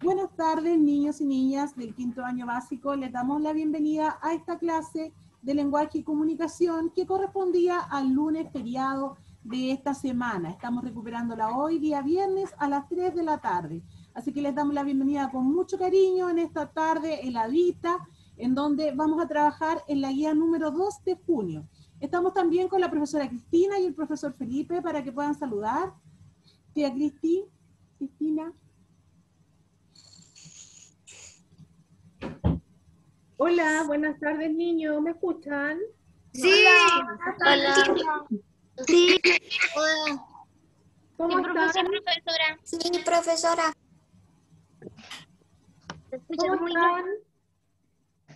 Buenas tardes, niños y niñas del quinto año básico. Les damos la bienvenida a esta clase de lenguaje y comunicación que correspondía al lunes feriado de esta semana. Estamos recuperándola hoy, día viernes, a las 3 de la tarde. Así que les damos la bienvenida con mucho cariño en esta tarde heladita, en donde vamos a trabajar en la guía número 2 de junio. Estamos también con la profesora Cristina y el profesor Felipe para que puedan saludar. Tía Cristina. Hola, buenas tardes niños, ¿me escuchan? Sí. Hola. Sí. Hola. ¿Cómo Sí, están? profesora. Sí, profesora. ¿Te ¿Cómo escuchas muy están?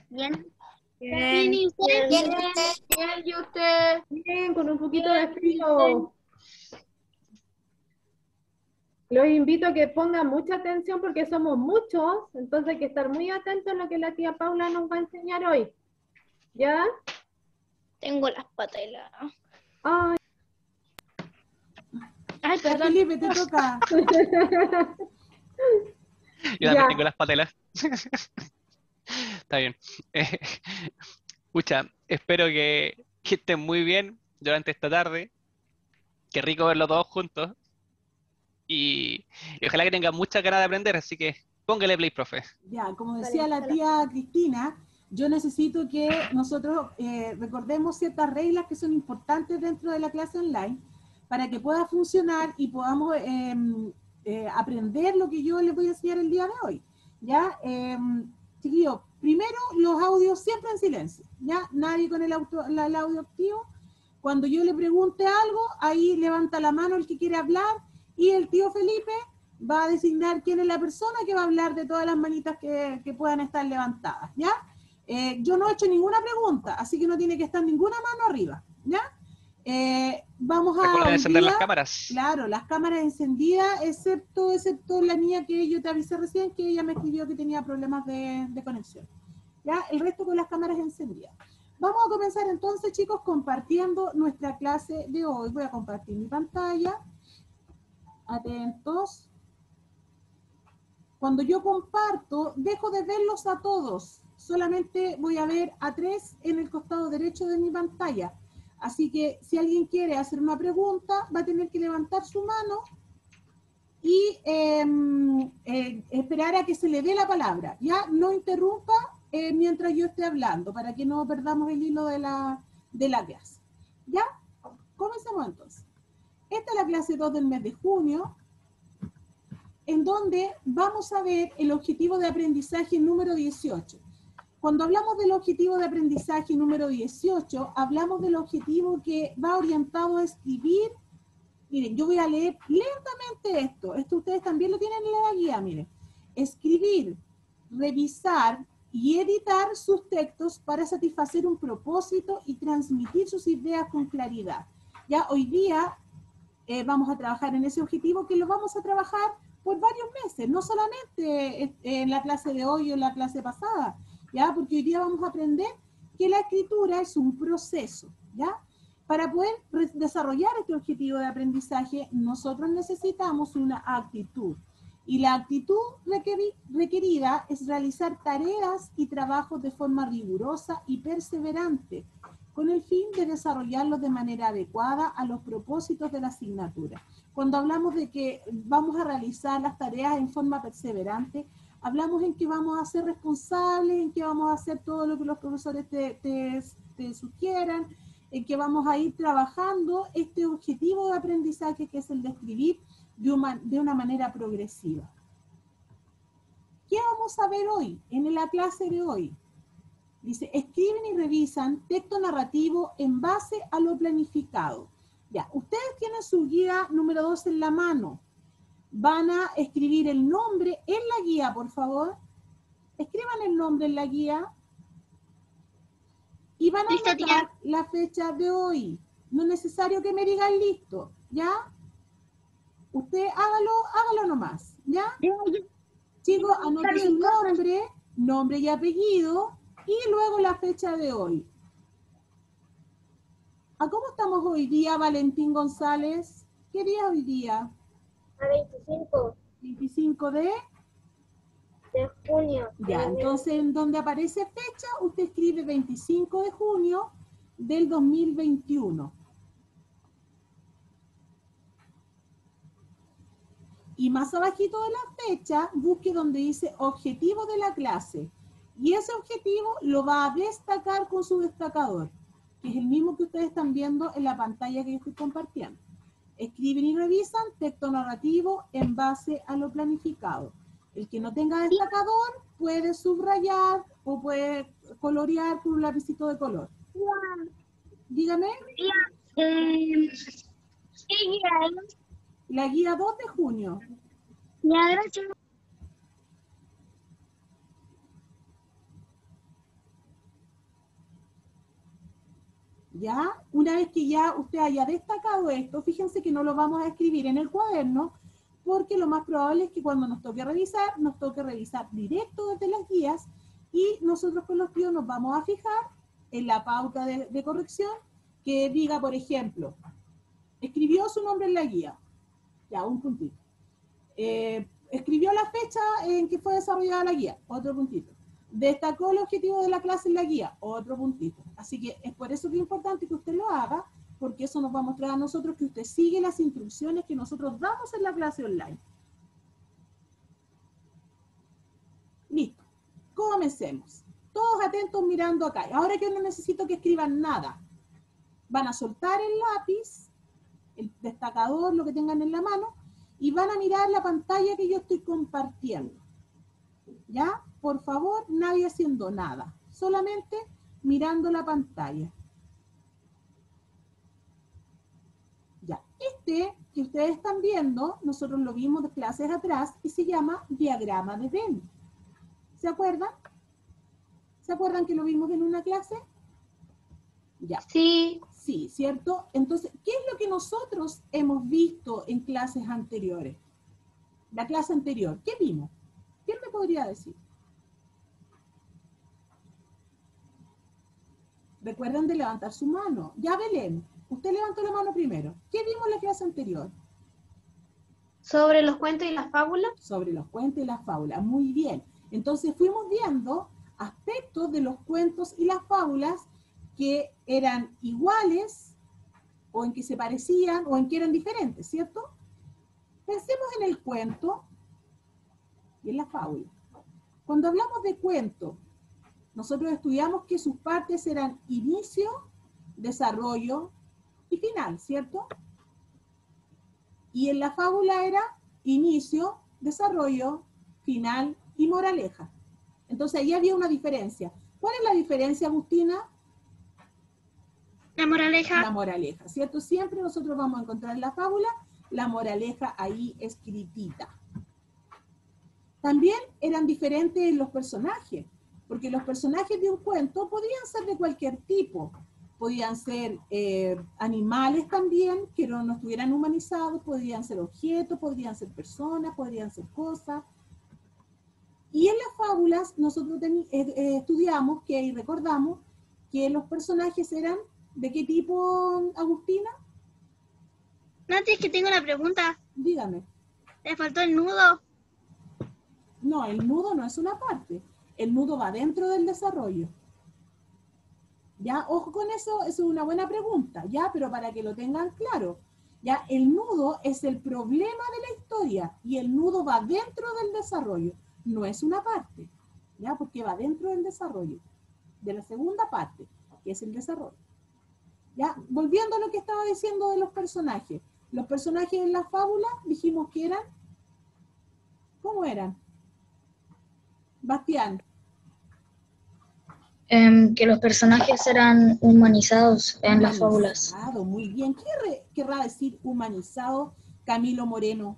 bien? Bien. ¿Y usted? Bien, usted. Bien, ¿y usted? Bien, con un poquito de frío. Los invito a que pongan mucha atención porque somos muchos, entonces hay que estar muy atentos a lo que la tía Paula nos va a enseñar hoy. ¿Ya? Tengo las patelas. Ay. Ay, Ya, perdón. Felipe, te toca. Yo Ya. también tengo las patelas. Está bien. Pucha, espero que estén muy bien durante esta tarde. Qué rico verlo todos juntos. Y ojalá que tengan muchas ganas de aprender, así que póngale play, profe. Ya, como decía la tía Cristina, yo necesito que nosotros recordemos ciertas reglas que son importantes dentro de la clase online para que pueda funcionar y podamos aprender lo que yo les voy a enseñar el día de hoy. ¿Ya? Chiquillos, primero los audios siempre en silencio, ¿ya? Nadie con el audio activo. Cuando yo le pregunte algo, ahí levanta la mano el que quiere hablar y el tío Felipe va a designar quién es la persona que va a hablar de todas las manitas que puedan estar levantadas, ¿ya? Yo no he hecho ninguna pregunta, así que no tiene que estar ninguna mano arriba, ¿ya? Vamos a Recuerden hoy encender día, las cámaras. claro, las cámaras encendidas, excepto la niña que yo te avisé recién, que ella me escribió que tenía problemas de conexión, ¿ya? El resto con las cámaras encendidas. Vamos a comenzar entonces, chicos, compartiendo nuestra clase de hoy. Voy a compartir mi pantalla. Atentos. Cuando yo comparto, dejo de verlos a todos. Solamente voy a ver a 3 en el costado derecho de mi pantalla. Así que si alguien quiere hacer una pregunta, va a tener que levantar su mano y esperar a que se le dé la palabra. Ya no interrumpa mientras yo esté hablando, para que no perdamos el hilo de la clase. ¿Ya? Comencemos entonces. Esta es la clase 2 del mes de junio, en donde vamos a ver el objetivo de aprendizaje número 18. Cuando hablamos del objetivo de aprendizaje número 18, hablamos del objetivo que va orientado a escribir. Miren, yo voy a leer lentamente esto. Esto ustedes también lo tienen en la guía, miren. Escribir, revisar y editar sus textos para satisfacer un propósito y transmitir sus ideas con claridad. Ya hoy día vamos a trabajar en ese objetivo, que lo vamos a trabajar por varios meses, no solamente en la clase de hoy o en la clase pasada, ¿ya? Porque hoy día vamos a aprender que la escritura es un proceso, ¿ya? Para poder desarrollar este objetivo de aprendizaje, nosotros necesitamos una actitud. Y la actitud requerida es realizar tareas y trabajos de forma rigurosa y perseverante, con el fin de desarrollarlos de manera adecuada a los propósitos de la asignatura. Cuando hablamos de que vamos a realizar las tareas en forma perseverante, hablamos en que vamos a ser responsables, en que vamos a hacer todo lo que los profesores te sugieran, en que vamos a ir trabajando este objetivo de aprendizaje, que es el de escribir de una manera progresiva. ¿Qué vamos a ver hoy, en la clase de hoy? Dice, escriben y revisan texto narrativo en base a lo planificado. Ya, ustedes tienen su guía número 2 en la mano. Van a escribir el nombre en la guía, por favor. Escriban el nombre en la guía. Y van a anotar la fecha de hoy. No es necesario que me digan listo, ¿ya? Usted hágalo nomás, ¿ya? Chicos, anoten su nombre y apellido, y luego la fecha de hoy. ¿A cómo estamos hoy día, Valentín González? ¿Qué día es hoy día? A 25. 25 de De junio. Ya, entonces en donde aparece fecha, usted escribe 25 de junio del 2021. Y más abajito de la fecha, busque donde dice objetivo de la clase. Y ese objetivo lo va a destacar con su destacador, que es el mismo que ustedes están viendo en la pantalla que yo estoy compartiendo. Escriben y revisan texto narrativo en base a lo planificado. El que no tenga destacador puede subrayar o puede colorear con un lapicito de color. Dígame. ¿Qué guía es? La guía 2 de junio. Ya, gracias. ¿Ya? Una vez que ya usted haya destacado esto, fíjense que no lo vamos a escribir en el cuaderno, porque lo más probable es que cuando nos toque revisar directo desde las guías, y nosotros con los tíos nos vamos a fijar en la pauta de corrección que diga, por ejemplo, escribió su nombre en la guía, ya, un puntito. Escribió la fecha en que fue desarrollada la guía, otro puntito. Destacó el objetivo de la clase en la guía, otro puntito. Así que es por eso que es importante que usted lo haga, porque eso nos va a mostrar a nosotros que usted sigue las instrucciones que nosotros damos en la clase online. Listo. Comencemos. Todos atentos mirando acá. Ahora yo no necesito que escriban nada. Van a soltar el lápiz, el destacador, lo que tengan en la mano, y van a mirar la pantalla que yo estoy compartiendo. ¿Ya? Por favor, nadie haciendo nada. Solamente mirando la pantalla. Ya. Este que ustedes están viendo, nosotros lo vimos de clases atrás y se llama diagrama de Venn. ¿Se acuerdan? ¿Se acuerdan que lo vimos en una clase? Ya. Sí. Sí, ¿cierto? Entonces, ¿qué es lo que nosotros hemos visto en clases anteriores? La clase anterior, ¿qué vimos? ¿Quién me podría decir? Recuerden de levantar su mano. Ya, Belén, usted levantó la mano primero. ¿Qué vimos en la clase anterior? Sobre los cuentos y las fábulas. Sobre los cuentos y las fábulas. Muy bien. Entonces fuimos viendo aspectos de los cuentos y las fábulas que eran iguales, o en que se parecían, o en que eran diferentes, ¿cierto? Pensemos en el cuento y en la fábula. Cuando hablamos de cuento, nosotros estudiamos que sus partes eran inicio, desarrollo y final, ¿cierto? Y en la fábula era inicio, desarrollo, final y moraleja. Entonces ahí había una diferencia. ¿Cuál es la diferencia, Agustina? La moraleja. La moraleja, ¿cierto? Siempre nosotros vamos a encontrar en la fábula la moraleja ahí escritita. También eran diferentes los personajes, porque los personajes de un cuento podían ser de cualquier tipo. Podían ser animales también, que no estuvieran humanizados, podían ser objetos, podrían ser personas, podrían ser cosas. Y en las fábulas nosotros estudiamos y recordamos que los personajes eran, ¿de qué tipo, Agustina? Nati, es que tengo una pregunta. Dígame. ¿Te faltó el nudo? No, el nudo no es una parte. El nudo va dentro del desarrollo. Ya, ojo con eso, eso es una buena pregunta, ya, pero para que lo tengan claro. Ya, el nudo es el problema de la historia y el nudo va dentro del desarrollo. No es una parte, ya, porque va dentro del desarrollo, de la segunda parte, que es el desarrollo. Ya, volviendo a lo que estaba diciendo de los personajes. Los personajes en la fábula dijimos que eran, ¿cómo eran? Bastián. Que los personajes eran humanizados en las fábulas. Humanizado, muy bien. ¿Qué querrá decir humanizado, Camilo Moreno?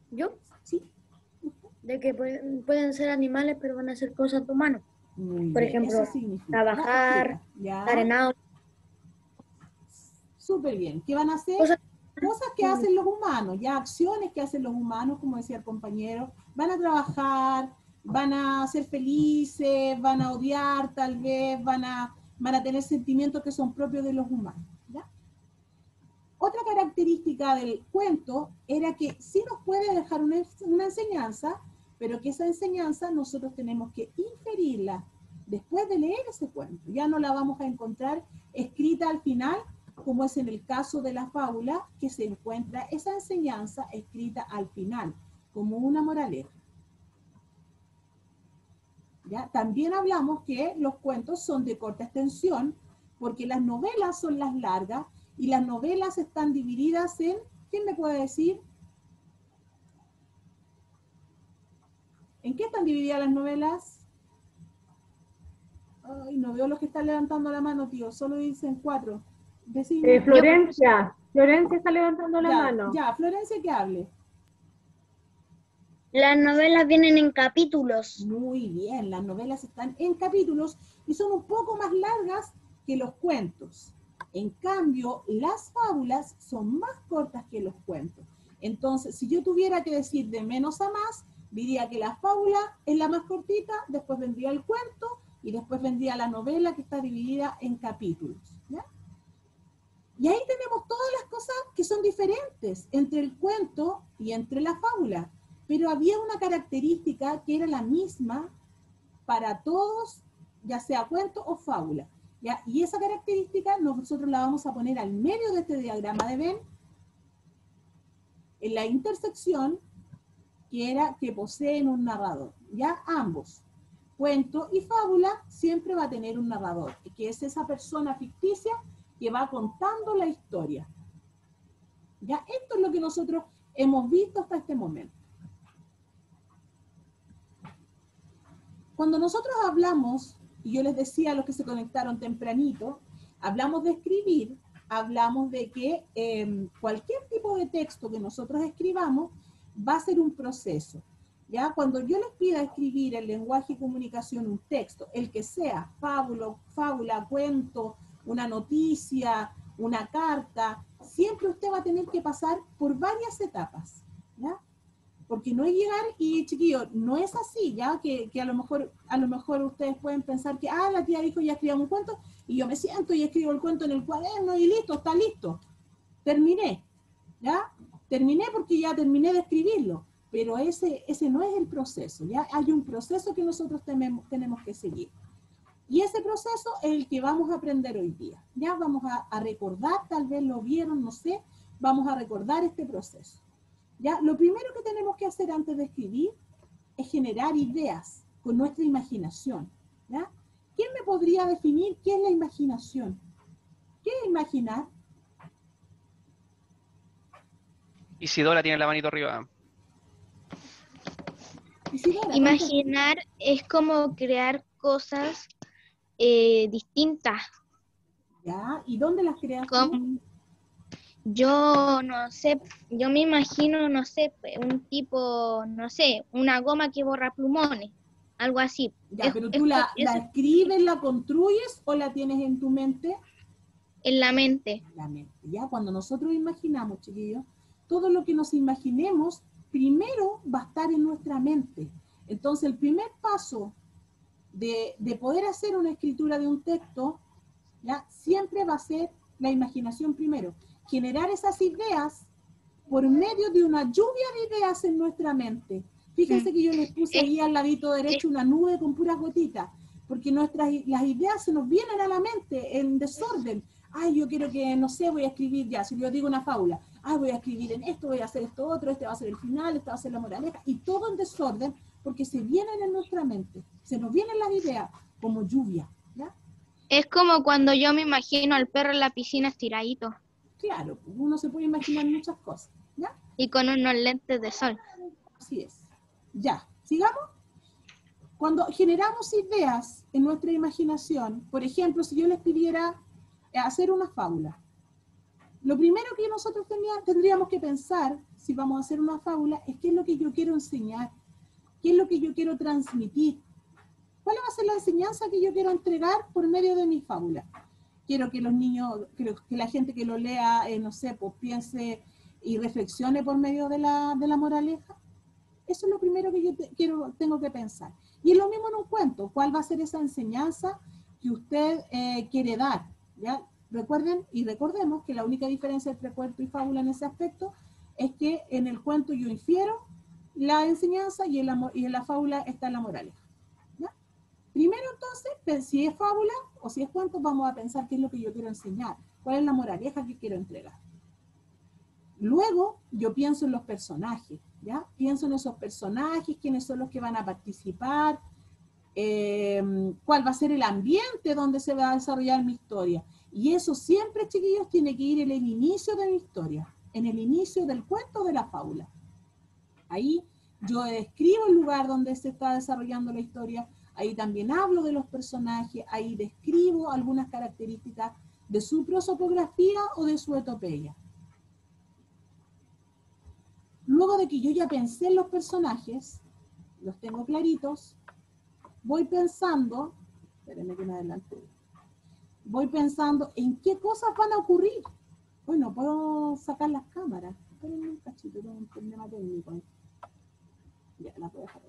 ¿Yo? Sí. De que pueden ser animales, pero van a ser cosas de humanos. Muy Por bien, ejemplo, eso significa. trabajar, Ya. arenado. Súper bien. ¿Qué van a hacer? Cosas que hacen los humanos, ya acciones que hacen los humanos, como decía el compañero. Van a trabajar, van a ser felices, van a odiar tal vez, van a tener sentimientos que son propios de los humanos. ¿Ya? Otra característica del cuento era que sí nos puede dejar una enseñanza, pero que esa enseñanza nosotros tenemos que inferirla después de leer ese cuento. Ya no la vamos a encontrar escrita al final, como es en el caso de la fábula, que se encuentra esa enseñanza escrita al final, como una moraleja. ¿Ya? También hablamos que los cuentos son de corta extensión, porque las novelas son las largas, y las novelas están divididas en, ¿quién me puede decir? ¿En qué están divididas las novelas? Ay, no veo los que están levantando la mano, tío, solo dicen 4. Decime. Florencia está levantando la Ya, mano. ya, Florencia, que hable. Las novelas vienen en capítulos. Muy bien, las novelas están en capítulos y son un poco más largas que los cuentos. En cambio, las fábulas son más cortas que los cuentos. Entonces, si yo tuviera que decir de menos a más, diría que la fábula es la más cortita, después vendría el cuento y después vendría la novela, que está dividida en capítulos. ¿Ya? Y ahí tenemos todas las cosas que son diferentes entre el cuento y entre la fábula. Pero había una característica que era la misma para todos, ya sea cuento o fábula. ¿Ya? Y esa característica nosotros la vamos a poner al medio de este diagrama de Venn, en la intersección, que era que poseen un narrador. Ya ambos, cuento y fábula, siempre va a tener un narrador, que es esa persona ficticia que va contando la historia. Ya, esto es lo que nosotros hemos visto hasta este momento. Cuando nosotros hablamos, y yo les decía a los que se conectaron tempranito, hablamos de escribir, hablamos de que cualquier tipo de texto que nosotros escribamos va a ser un proceso. ¿Ya? Cuando yo les pida escribir en lenguaje y comunicación un texto, el que sea, fábula, cuento, una noticia, una carta, siempre usted va a tener que pasar por varias etapas. ¿Ya? Porque no es llegar y, chiquillos, no es así, ¿ya? Que a lo mejor ustedes pueden pensar que, la tía dijo ya escribamos un cuento, y yo me siento y escribo el cuento en el cuaderno y listo, está listo. Terminé, ¿ya? Terminé porque ya terminé de escribirlo, pero ese no es el proceso, ¿ya? Hay un proceso que nosotros tenemos que seguir. Y ese proceso es el que vamos a aprender hoy día, ¿ya? Vamos a recordar, tal vez lo vieron, no sé, vamos a recordar este proceso. ¿Ya? Lo primero que tenemos que hacer antes de escribir es generar ideas con nuestra imaginación. ¿Ya? ¿Quién me podría definir qué es la imaginación? ¿Qué es imaginar? Isidora tiene la manito arriba. Isidora, Imaginar es como crear cosas distintas. ¿ya? ¿Y dónde las creas tú? Como, yo no sé, yo me imagino, no sé, un tipo, no sé, una goma que borra plumones, algo así. Ya, pero tú la escribes, la construyes o la tienes en tu mente? En la mente. La mente, ¿ya? Cuando nosotros imaginamos, chiquillos, todo lo que nos imaginemos, primero va a estar en nuestra mente. Entonces, el primer paso de poder hacer una escritura de un texto, ¿ya? Siempre va a ser la imaginación primero. Generar esas ideas por medio de una lluvia de ideas en nuestra mente. Fíjense que yo les puse ahí al ladito derecho una nube con puras gotitas, porque las ideas se nos vienen a la mente en desorden. Ay, yo quiero que, no sé, voy a escribir ya, si yo digo una fábula, voy a escribir en esto, voy a hacer esto otro, este va a ser el final, esta va a ser la moraleja, y todo en desorden, porque se vienen en nuestra mente, se nos vienen las ideas como lluvia, ¿ya? Es como cuando yo me imagino al perro en la piscina estiradito. Claro, uno se puede imaginar muchas cosas, ¿ya? Y con unos lentes de sol. Así es. Ya, sigamos. Cuando generamos ideas en nuestra imaginación, por ejemplo, si yo les pidiera hacer una fábula, lo primero que nosotros tendríamos que pensar, si vamos a hacer una fábula, es qué es lo que yo quiero enseñar, qué es lo que yo quiero transmitir, cuál va a ser la enseñanza que yo quiero entregar por medio de mi fábula. Quiero que los niños, que la gente que lo lea, no sé, pues piense y reflexione por medio de la moraleja. Eso es lo primero que yo tengo que pensar. Y es lo mismo en un cuento. ¿Cuál va a ser esa enseñanza que usted quiere dar? ¿Ya? Recuerden y recordemos que la única diferencia entre cuento y fábula en ese aspecto es que en el cuento yo infiero la enseñanza y en la fábula está la moraleja. ¿Ya? Primero entonces, si es fábula o si es cuento, vamos a pensar qué es lo que yo quiero enseñar, cuál es la moraleja que quiero entregar. Luego yo pienso en los personajes, ¿ya? Pienso en esos personajes, quiénes son los que van a participar, cuál va a ser el ambiente donde se va a desarrollar mi historia. Y eso siempre, chiquillos, tiene que ir en el inicio de mi historia, en el inicio del cuento de la fábula. Ahí yo describo el lugar donde se está desarrollando la historia, ahí también hablo de los personajes, ahí describo algunas características de su prosopografía o de su etopeya. Luego de que yo ya pensé en los personajes, los tengo claritos, voy pensando, espérenme que me adelante, voy pensando en qué cosas van a ocurrir. Bueno, puedo sacar las cámaras. Espérenme un cachito, tengo un problema técnico ahí. Ya, la puedo dejar.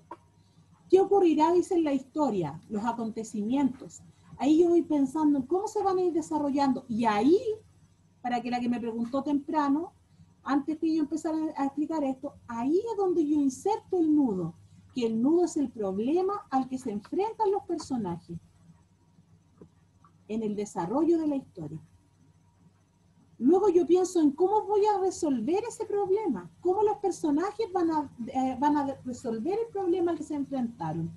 ¿Qué ocurrirá, dice, en la historia? Los acontecimientos. Ahí yo voy pensando en cómo se van a ir desarrollando. Y ahí, para que la que me preguntó temprano, antes que yo empezara a explicar esto, ahí es donde yo inserto el nudo, que el nudo es el problema al que se enfrentan los personajes en el desarrollo de la historia. Luego yo pienso en cómo voy a resolver ese problema, cómo los personajes van a resolver el problema al que se enfrentaron,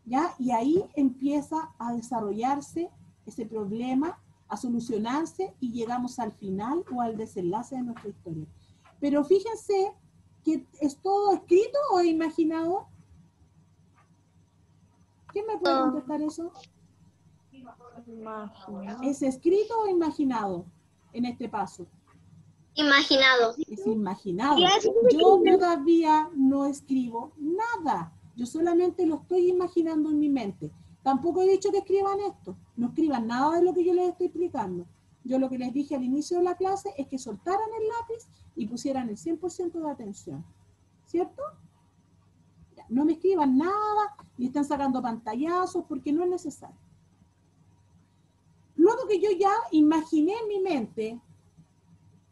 ¿ya? Y ahí empieza a desarrollarse ese problema, a solucionarse y llegamos al final o al desenlace de nuestra historia. Pero fíjense que es todo escrito o imaginado. ¿Quién me puede contestar eso? Imaginado. ¿Es escrito o imaginado en este paso? Imaginado. Es imaginado. Yo todavía no escribo nada. Yo solamente lo estoy imaginando en mi mente. Tampoco he dicho que escriban esto. No escriban nada de lo que yo les estoy explicando. Yo lo que les dije al inicio de la clase es que soltaran el lápiz y pusieran el 100% de atención. ¿Cierto? Ya, no me escriban nada ni están sacando pantallazos porque no es necesario. Luego que yo ya imaginé en mi mente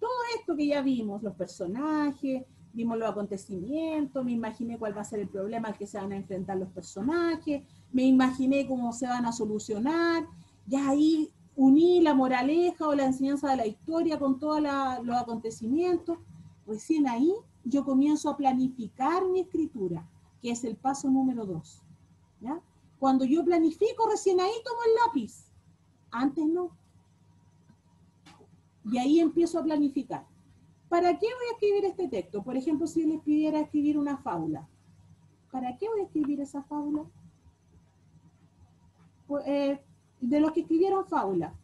todo esto que ya vimos, los personajes, vimos los acontecimientos, me imaginé cuál va a ser el problema al que se van a enfrentar los personajes, me imaginé cómo se van a solucionar, ya ahí uní la moraleja o la enseñanza de la historia con todos los acontecimientos. Recién ahí yo comienzo a planificar mi escritura, que es el paso número 2. ¿Ya? Cuando yo planifico, recién ahí tomo el lápiz. Antes no. Y ahí empiezo a planificar. ¿Para qué voy a escribir este texto? Por ejemplo, si les pidiera escribir una fábula. ¿Para qué voy a escribir esa fábula? Pues, de los que escribieron fábula.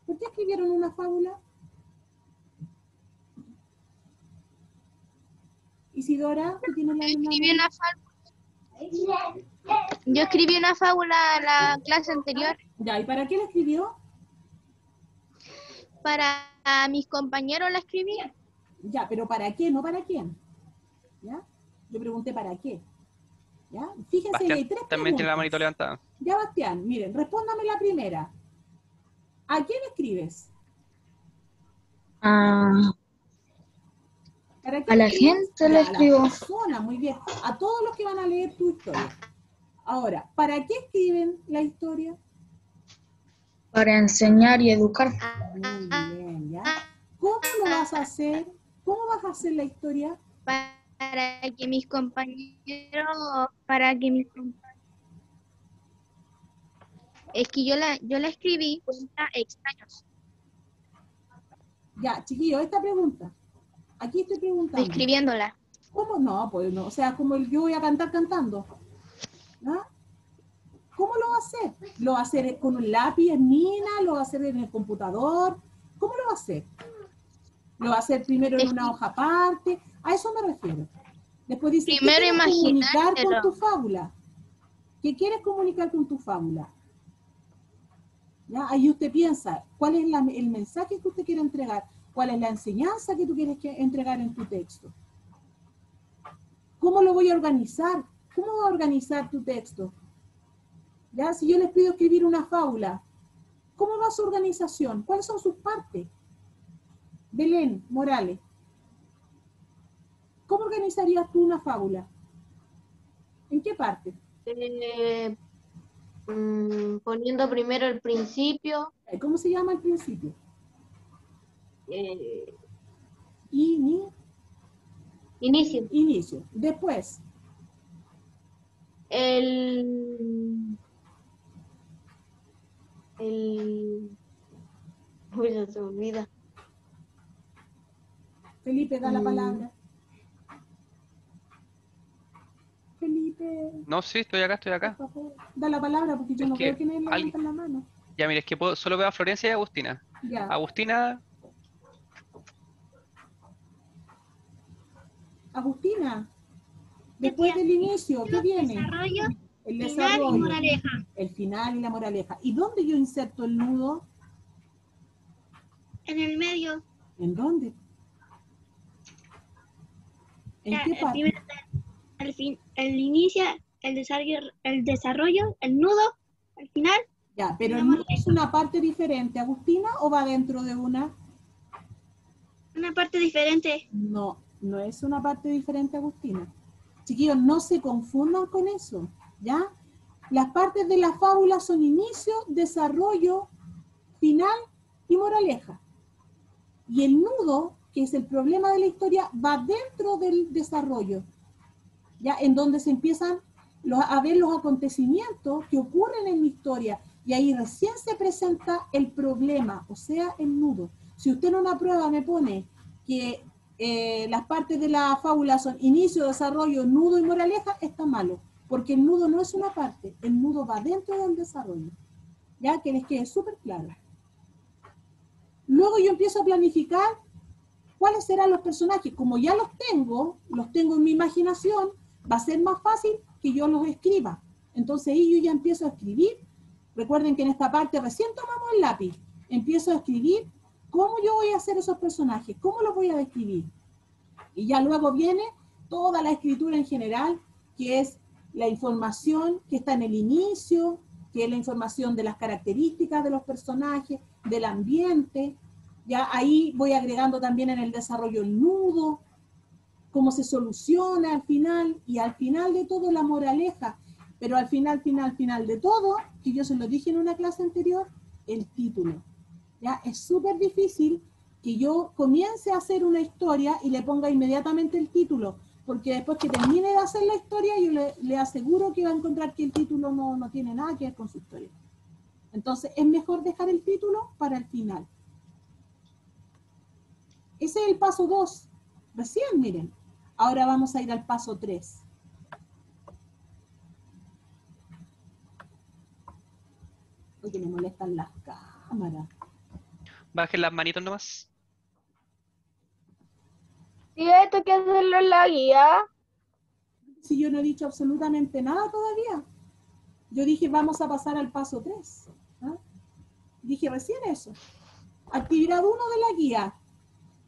¿Por qué escribieron una fábula? Isidora, ¿tú tienes la misma? Yo escribí una fábula en la clase anterior Ya, ¿y para qué la escribió? para mis compañeros, la escribí. Ya, pero ¿para qué? No para quién. ¿Ya? Yo pregunté para qué. ¿Ya? Fíjense, Bastián hay 3 también tiene la preguntas. manito levantada. Ya, Bastián, miren, respóndame la primera. ¿A quién escribes? A ¿Para qué la escribes? gente le Ya, escribo. A las personas, muy bien. A todos los que van a leer tu historia. Ahora, ¿para qué escriben la historia? Para enseñar y educar. Muy bien, ¿ya? ¿Cómo lo vas a hacer? ¿Cómo vas a hacer la historia? Para que mis compañeros, es que yo la escribí cuenta extraños, Ya, chiquillos, esta pregunta. Aquí estoy preguntando. describiéndola. ¿Cómo no? Pues no, o sea, como yo voy a cantar cantando. ¿Ah? ¿Cómo lo va a hacer? ¿Lo va a hacer con un lápiz en mina? ¿Lo va a hacer en el computador? ¿Cómo lo va a hacer? ¿Lo va a hacer primero en una hoja aparte? A eso me refiero. Después dice, Primero ¿qué quieres comunicar con imaginártelo. tu fábula? ¿Qué quieres comunicar con tu fábula? ¿Ya? Ahí usted piensa, ¿cuál es el mensaje que usted quiere entregar? ¿Cuál es la enseñanza que tú quieres entregar en tu texto? ¿Cómo lo voy a organizar? ¿Cómo va a organizar tu texto? ¿Ya? Si yo les pido escribir una fábula, ¿Cómo va su organización? ¿Cuáles son sus partes? Belén Morales, ¿cómo organizarías tú una fábula? ¿En qué parte? Poniendo primero el principio, ¿Cómo se llama al principio? inicio, Inicio. Después, uy, ya se me olvida. Felipe, da la palabra. Felipe, No, sí, estoy acá. por favor, da la palabra porque yo Es no que veo quién es la alguien- levanta la mano. Ya, mire, es que solo veo a Florencia y a Agustina. Ya. Agustina, Agustina, después del inicio, ¿qué viene? Desarrollo, El final y desarrollo, moraleja. el final y la moraleja. ¿Y dónde yo inserto el nudo? En el medio, ¿En dónde? ¿En ya, qué parte? el inicio, el desarrollo, el nudo, el final, Ya, pero la el nudo moraleja. es una parte diferente, Agustina, ¿o va dentro de una? Una parte diferente. No, no es una parte diferente, Agustina. Chiquillos, no se confundan con eso, ¿ya? Las partes de la fábula son inicio, desarrollo, final y moraleja. Y el nudo, que es el problema de la historia, va dentro del desarrollo, ¿ya? En donde se empiezan a ver los acontecimientos que ocurren en la historia. Y ahí recién se presenta el problema, o sea, el nudo. Si usted en una prueba me pone que las partes de la fábula son inicio, desarrollo, nudo y moraleja, está malo. Porque el nudo no es una parte, el nudo va dentro del desarrollo. Ya que les quede súper claro. Luego yo empiezo a planificar cuáles serán los personajes. Como ya los tengo en mi imaginación, va a ser más fácil que yo los escriba. Entonces ahí yo ya empiezo a escribir. Recuerden que en esta parte recién tomamos el lápiz. Empiezo a escribir cómo yo voy a hacer esos personajes, cómo los voy a describir. Y ya luego viene toda la escritura en general, que es la información que está en el inicio, que es la información de las características de los personajes, del ambiente. Ya ahí voy agregando también en el desarrollo el nudo, cómo se soluciona al final, y al final de todo la moraleja. Pero al final de todo, que yo se lo dije en una clase anterior, el título. ¿Ya? Es súper difícil que yo comience a hacer una historia y le ponga inmediatamente el título, porque después que termine de hacer la historia, yo le aseguro que va a encontrar que el título no tiene nada que ver con su historia. Entonces, es mejor dejar el título para el final. Ese es el paso 2. Recién, miren. Ahora vamos a ir al paso 3. Oye, me molestan las cámaras. bajen las manitos nomás. ¿Y esto hay que hacerlo en la guía? Si yo no he dicho absolutamente nada todavía. Yo dije, vamos a pasar al paso 3. ¿Ah? Dije recién eso. Actividad 1 de la guía.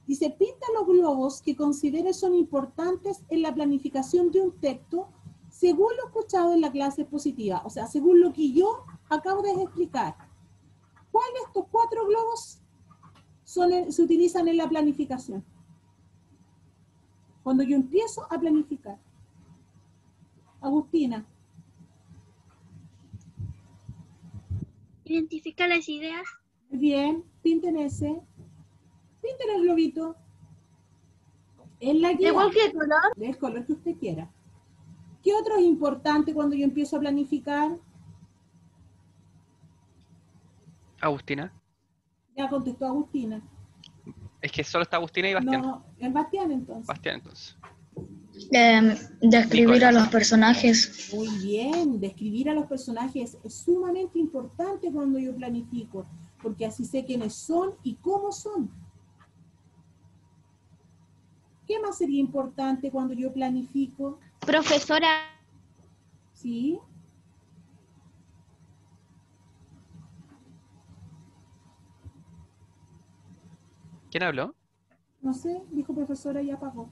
Dice, pinta los globos que consideres son importantes en la planificación de un texto según lo escuchado en la clase expositiva. O sea, según lo que yo acabo de explicar. ¿Cuáles de estos 4 globos se utilizan en la planificación? Cuando yo empiezo a planificar. Agustina. Identifica las ideas. Bien, pinten ese. Pinten el globito. En la guía. ¿De cualquier color? Del color que usted quiera. ¿Qué otro es importante cuando yo empiezo a planificar? Agustina. Ya contestó Agustina. Es que solo está Agustina y Bastián. No, el Bastián entonces. Bastián, entonces. Describir a los personajes. Muy bien, describir a los personajes es sumamente importante cuando yo planifico, porque así sé quiénes son y cómo son. ¿Qué más sería importante cuando yo planifico? Profesora, ¿Sí? ¿Quién habló? No sé, dijo profesora y apagó.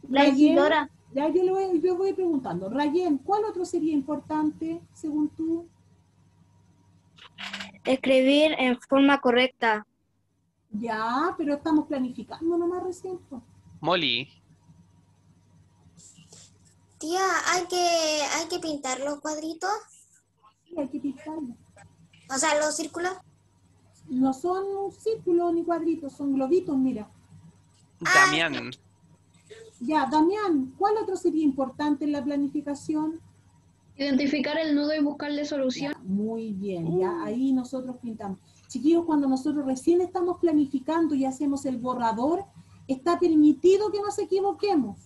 La Rayen, Isidora. ya yo le voy preguntando. Rayen, ¿cuál otro sería importante según tú? Escribir en forma correcta. Ya, pero estamos planificando nomás recién, po. Molly, Tía, hay que pintar los cuadritos, Sí, hay que pintarlo. o sea, los círculos. No son círculos ni cuadritos, son globitos, mira. Damián, Ya, Damián, ¿cuál otro sería importante en la planificación? Identificar el nudo y buscarle solución. Ya, muy bien, ya ahí nosotros pintamos. Chiquillos, cuando nosotros recién estamos planificando y hacemos el borrador, está permitido que nos equivoquemos,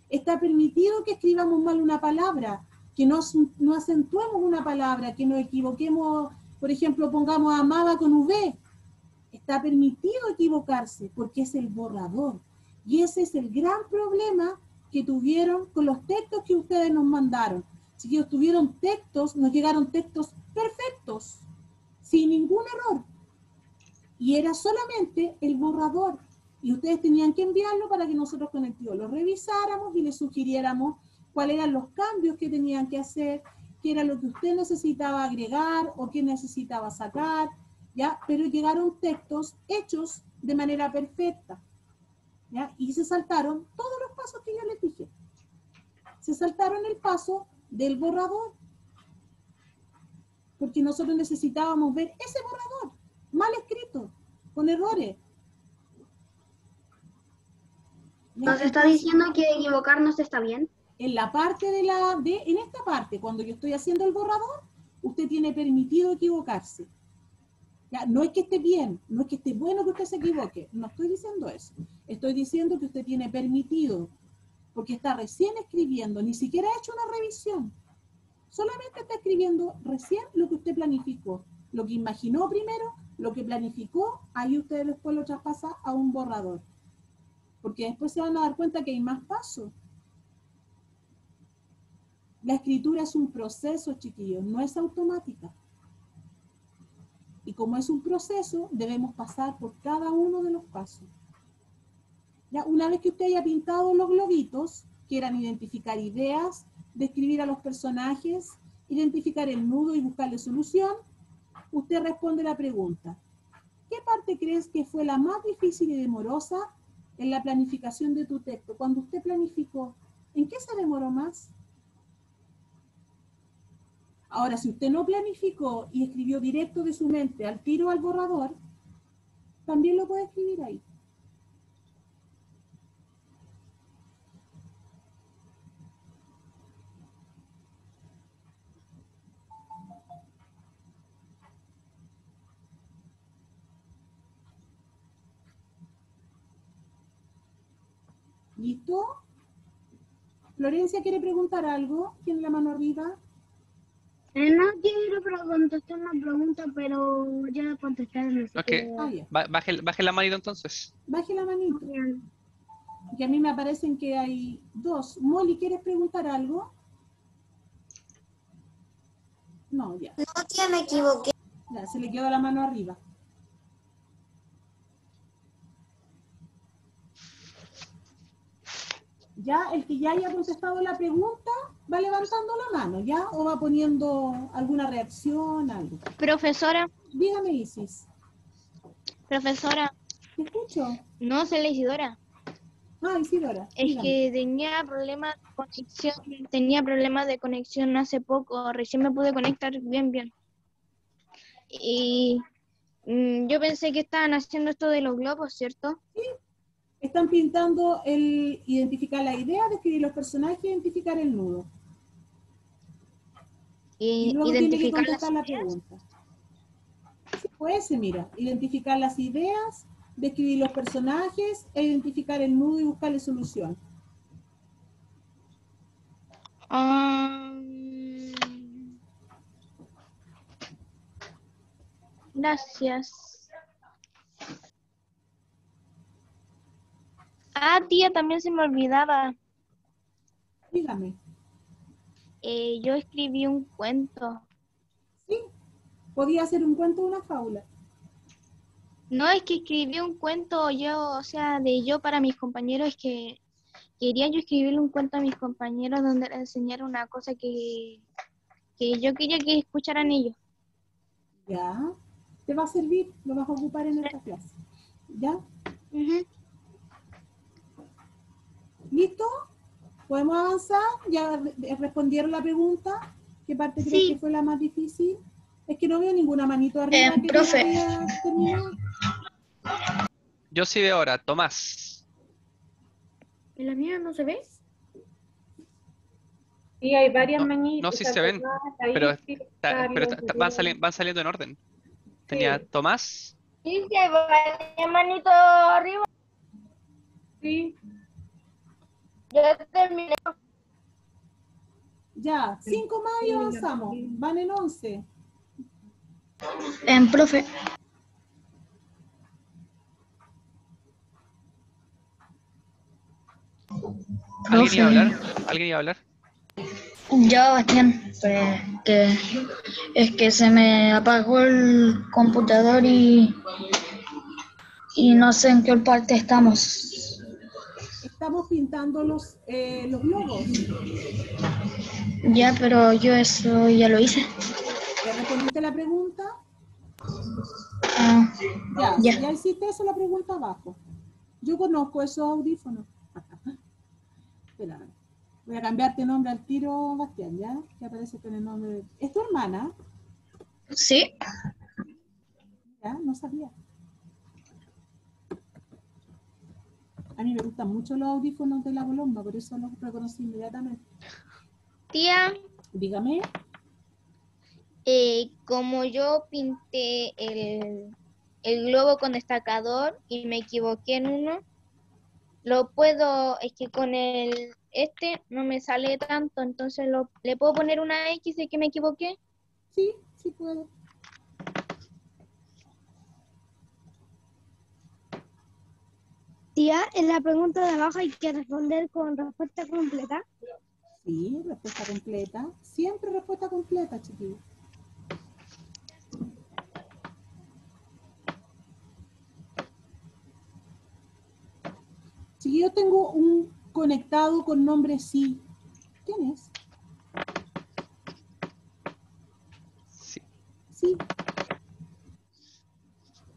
está permitido que escribamos mal una palabra, que no acentuemos una palabra, que nos equivoquemos, por ejemplo, pongamos amaba con V. Está permitido equivocarse porque es el borrador. Y ese es el gran problema que tuvieron con los textos que ustedes nos mandaron. Chiquillos, tuvieron textos, nos llegaron textos perfectos, sin ningún error. Y era solamente el borrador. Y ustedes tenían que enviarlo para que nosotros con el tío lo revisáramos y les sugiriéramos cuáles eran los cambios que tenían que hacer, qué era lo que usted necesitaba agregar o qué necesitaba sacar, ¿ya? Pero llegaron textos hechos de manera perfecta, ¿ya? Y se saltaron todos los pasos que yo les dije. Se saltaron el paso del borrador, porque nosotros necesitábamos ver ese borrador, mal escrito, con errores. ¿Ya? ¿Nos está diciendo que equivocarnos está bien? En la parte en esta parte, cuando yo estoy haciendo el borrador, usted tiene permitido equivocarse. ¿Ya? No es que esté bien, no es que esté bueno que usted se equivoque, no estoy diciendo eso. Estoy diciendo que usted tiene permitido, porque está recién escribiendo, ni siquiera ha hecho una revisión. Solamente está escribiendo recién lo que usted planificó, lo que imaginó primero, lo que planificó, ahí usted después lo traspasa a un borrador. Porque después se van a dar cuenta que hay más pasos. La escritura es un proceso, chiquillos, no es automática. Y como es un proceso, debemos pasar por cada uno de los pasos. Ya, una vez que usted haya pintado los globitos, quieran identificar ideas, describir a los personajes, identificar el nudo y buscarle solución, usted responde la pregunta: ¿qué parte crees que fue la más difícil y demorosa en la planificación de tu texto? Cuando usted planificó, ¿en qué se demoró más? Ahora, si usted no planificó y escribió directo de su mente al tiro al borrador, también lo puede escribir ahí. ¿Listo? Florencia quiere preguntar algo. ¿Tiene la mano arriba? No quiero contestar una pregunta, pero ya contestaron. Así Ok. que... Ah, ya. baje la manito entonces. Baje la manito. Que a mí me aparecen que hay dos. Molly, ¿quieres preguntar algo? No, ya. No, tía, me equivoqué. Ya, se le quedó la mano arriba. Ya, el que ya haya contestado la pregunta, va levantando la mano, ¿ya? O va poniendo alguna reacción, algo. Profesora, Dígame, Isis. profesora, ¿Te escucho? no soy la Isidora. Ah, Isidora. Es dígame. que tenía problemas de conexión hace poco, recién me pude conectar bien. Y yo pensé que estaban haciendo esto de los globos, ¿cierto? Están pintando el identificar la idea, describir los personajes, identificar el nudo. Y luego tiene que Identificar contestar la pregunta. Sí, pues mira, identificar las ideas, describir los personajes, e identificar el nudo y buscarle solución. Gracias. Ah, tía, también se me olvidaba. Dígame. Yo escribí un cuento. Sí, podía ser un cuento o una fábula. No, es que escribí un cuento yo, o sea, de yo para mis compañeros, es que quería yo escribirle un cuento a mis compañeros donde les enseñara una cosa que yo quería que escucharan ellos. Ya. te va a servir, lo vas a ocupar en esta clase. ¿Ya? ¿Listo? ¿Podemos avanzar? ¿Ya respondieron la pregunta? ¿Qué parte crees que fue la más difícil? Es que no veo ninguna manito arriba. Que profe. haya terminado. Yo sí veo ahora, Tomás. ¿En la mía no se ve? Sí, hay varias No, manitas. no, sí se ven, pero, van saliendo en orden. Tenía Tomás, Sí, sí, hay varias manitos arriba. Sí. Ya terminé. Ya, 5 más y avanzamos. Van en 11. Profe. ¿alguien iba a hablar? ¿Alguien iba a hablar? Ya, Bastián, es que se me apagó el computador y no sé en qué parte estamos. Estamos pintando los globos. Ya, pero yo eso ya lo hice. ¿Ya respondiste la pregunta? Ah, Ya, ya. ya hiciste eso, la pregunta abajo. Yo conozco esos audífonos. Espera, voy a cambiarte nombre al tiro, Bastián, ¿ya? Que aparece con el nombre. ¿Es tu hermana? Sí. Ya, no sabía. A mí me gustan mucho los audífonos de la Colomba, por eso los reconocí inmediatamente. Tía, Dígame. como yo pinté el globo con destacador y me equivoqué en uno, es que con no me sale tanto, entonces ¿le puedo poner una X de que me equivoqué? Sí, sí puedo. Tía, en la pregunta de abajo hay que responder con respuesta completa. Sí, respuesta completa. Siempre respuesta completa, chiquillos. Chiquillos, tengo un conectado con nombre sí. ¿Quién es? Sí. Sí,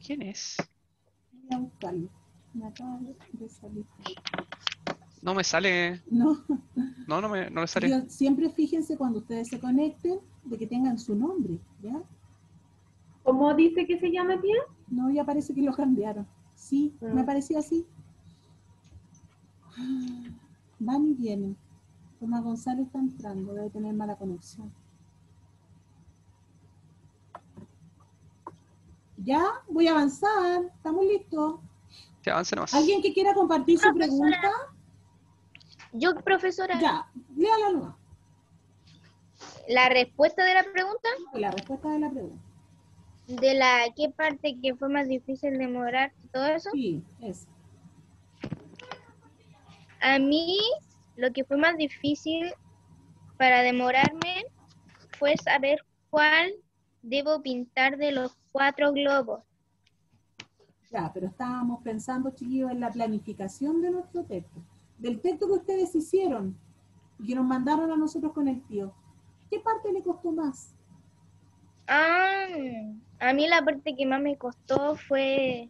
¿Quién es? voy a buscarlo. Me acaba de salir. No me sale. No, No me sale. chiquillos, siempre fíjense cuando ustedes se conecten de que tengan su nombre, ¿ya? ¿Cómo dice que se llama, tía? No, ya parece que lo cambiaron. Sí, me parecía así. Van y vienen. Tomás González está entrando, debe tener mala conexión. Ya, voy a avanzar. ¿Estamos listos? Que avance nomás. ¿Alguien que quiera compartir su pregunta? Yo, profesora, Ya, léala nomás. la respuesta de la pregunta, La respuesta de la pregunta. ¿qué parte que fue más difícil de memorar, todo eso? Sí, es. A mí, lo que fue más difícil para demorarme fue saber cuál debo pintar de los 4 globos. Ya, pero estábamos pensando, chiquillos, en la planificación de nuestro texto. Del texto que ustedes hicieron y que nos mandaron a nosotros con el tío. ¿Qué parte le costó más? A mí la parte que más me costó fue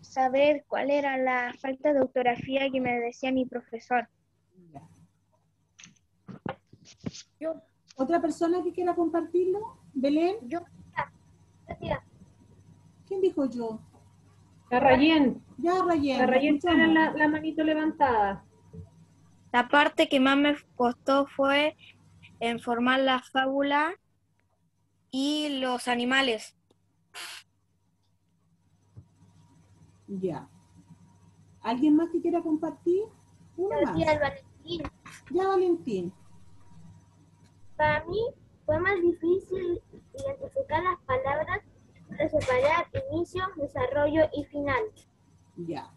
saber cuál era la falta de ortografía que me decía mi profesor. Ya. Yo. ¿Otra persona que quiera compartirlo? ¿Belén? Yo. ¿Quién dijo yo? La Rayén. Ya, Rayén. La Rayén tiene escuchamos. la manito levantada. La parte que más me costó fue en formar la fábula y los animales. Ya. ¿Alguien más que quiera compartir? Uno más. Valentín. Ya, Valentín. Para mí fue más difícil identificar las palabras para separar inicio, desarrollo y final. Ya.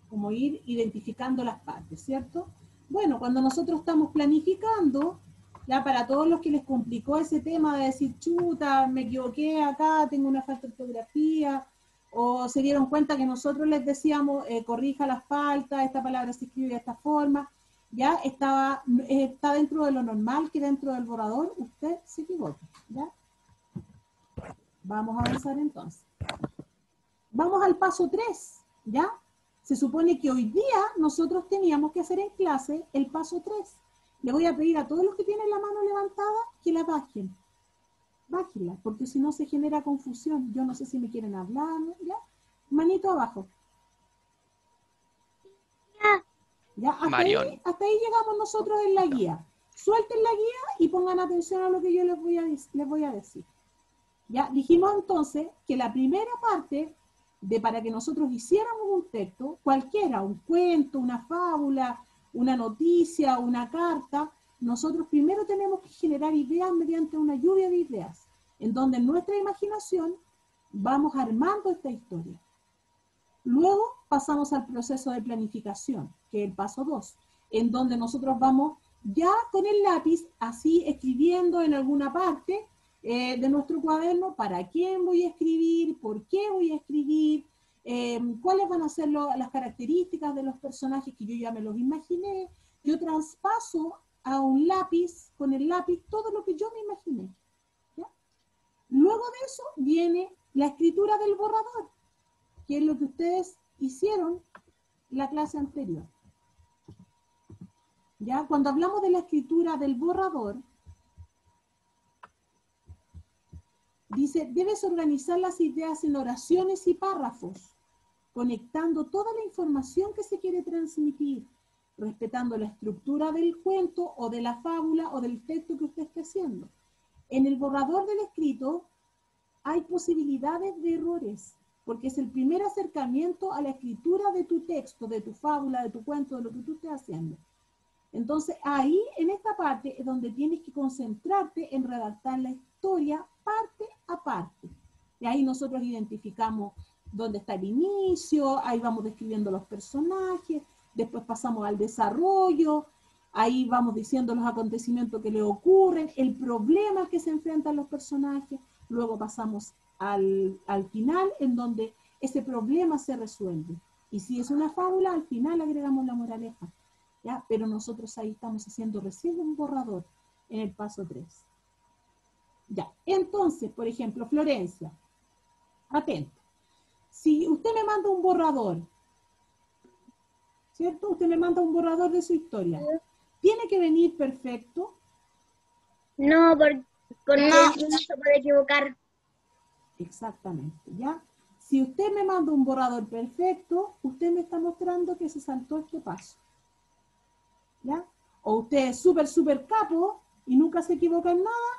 Como ir identificando las partes, ¿cierto? Bueno, cuando nosotros estamos planificando, ya para todos los que les complicó ese tema de decir, chuta, me equivoqué acá, tengo una falta de ortografía, o se dieron cuenta que nosotros les decíamos, corrija las faltas, esta palabra se escribe de esta forma, ya está dentro de lo normal que dentro del borrador usted se equivoque, ¿ya? Vamos a avanzar entonces. Vamos al paso 3, ¿ya? Se supone que hoy día nosotros teníamos que hacer en clase el paso 3. Le voy a pedir a todos los que tienen la mano levantada que la bajen. Bájenla, porque si no se genera confusión. Yo no sé si me quieren hablar, ¿ya? Manito abajo. ¿Ya? Hasta ahí llegamos nosotros en la guía. Suelten la guía y pongan atención a lo que yo les voy a decir. ¿Ya? Dijimos entonces que la primera parte para que nosotros hiciéramos un texto, cualquiera, un cuento, una fábula, una noticia, una carta, nosotros primero tenemos que generar ideas mediante una lluvia de ideas, en donde en nuestra imaginación vamos armando esta historia. Luego pasamos al proceso de planificación, que es el paso 2, en donde nosotros vamos ya con el lápiz, así escribiendo en alguna parte de nuestro cuaderno, para quién voy a escribir, por qué voy a escribir, cuáles van a ser las características de los personajes que yo ya me los imaginé. Yo traspaso a un lápiz, con el lápiz, todo lo que yo me imaginé. ¿Ya? Luego de eso viene la escritura del borrador, que es lo que ustedes hicieron la clase anterior. ¿Ya? Cuando hablamos de la escritura del borrador, dice, debes organizar las ideas en oraciones y párrafos, conectando toda la información que se quiere transmitir, respetando la estructura del cuento o de la fábula o del texto que usted esté haciendo. En el borrador del escrito hay posibilidades de errores, porque es el primer acercamiento a la escritura de tu texto, de tu fábula, de tu cuento, de lo que tú estés haciendo. Entonces, ahí, en esta parte, es donde tienes que concentrarte en redactar la historia parte a parte. Y ahí nosotros identificamos dónde está el inicio, ahí vamos describiendo los personajes, después pasamos al desarrollo, ahí vamos diciendo los acontecimientos que le ocurren, el problema que se enfrentan los personajes, luego pasamos al final, en donde ese problema se resuelve. Y si es una fábula, al final agregamos la moraleja. ¿Ya? Pero nosotros ahí estamos haciendo recién un borrador en el paso 3. Ya, entonces, por ejemplo, Florencia, atento. Si usted me manda un borrador, ¿cierto? Usted me manda un borrador de su historia. ¿Tiene que venir perfecto? No, porque no se puede equivocar. Exactamente, ¿ya? Si usted me manda un borrador perfecto, usted me está mostrando que se saltó este paso. ¿Ya? O usted es súper capo y nunca se equivoca en nada,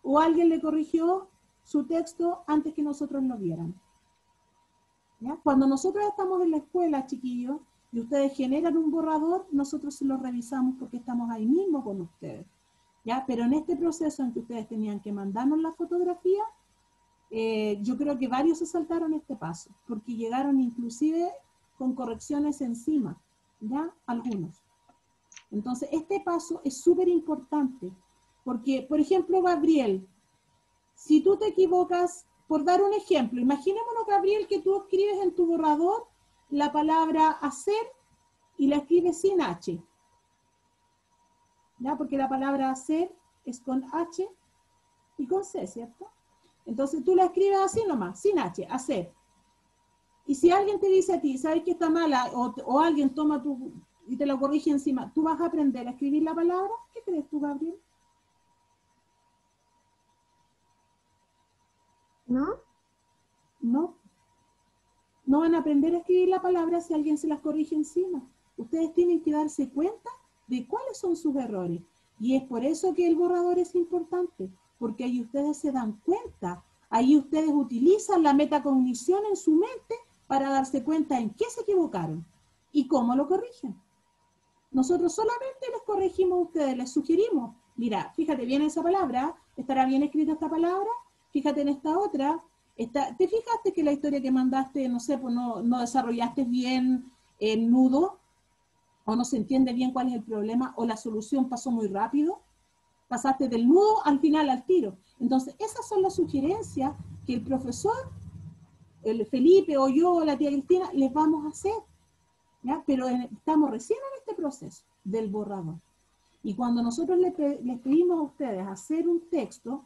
o alguien le corrigió su texto antes que nosotros lo vieran. ¿Ya? Cuando nosotros estamos en la escuela, chiquillos, y ustedes generan un borrador, nosotros se lo revisamos porque estamos ahí mismo con ustedes. ¿Ya? Pero en este proceso en que ustedes tenían que mandarnos la fotografía, yo creo que varios se saltaron este paso, porque llegaron inclusive con correcciones encima, ¿ya? Algunos. Entonces, este paso es súper importante, porque, por ejemplo, Gabriel, si tú te equivocas, por dar un ejemplo, imaginémonos, Gabriel, que tú escribes en tu borrador la palabra hacer y la escribes sin H, ¿ya? Porque la palabra hacer es con H y con C, ¿cierto? Entonces, tú la escribes así nomás, sin H, hacer. Y si alguien te dice a ti, ¿sabes que está mala? O alguien toma tu... y te lo corrige encima, ¿tú vas a aprender a escribir la palabra? ¿Qué crees tú, Gabriel? ¿No? No. No van a aprender a escribir la palabra si alguien se las corrige encima. Ustedes tienen que darse cuenta de cuáles son sus errores. Y es por eso que el borrador es importante, porque ahí ustedes se dan cuenta, ahí ustedes utilizan la metacognición en su mente para darse cuenta en qué se equivocaron y cómo lo corrigen. Nosotros solamente les corregimos a ustedes, les sugerimos, mira, fíjate bien esa palabra, estará bien escrita esta palabra, fíjate en esta otra, ¿te fijaste que la historia que mandaste, no sé, pues no desarrollaste bien el nudo, o no se entiende bien cuál es el problema, o la solución pasó muy rápido, pasaste del nudo al final al tiro? Entonces, esas son las sugerencias que el profesor, el Felipe o yo o la tía Cristina, les vamos a hacer. ¿Ya? Pero estamos recién en este proceso del borrador. Y cuando nosotros les pedimos a ustedes hacer un texto,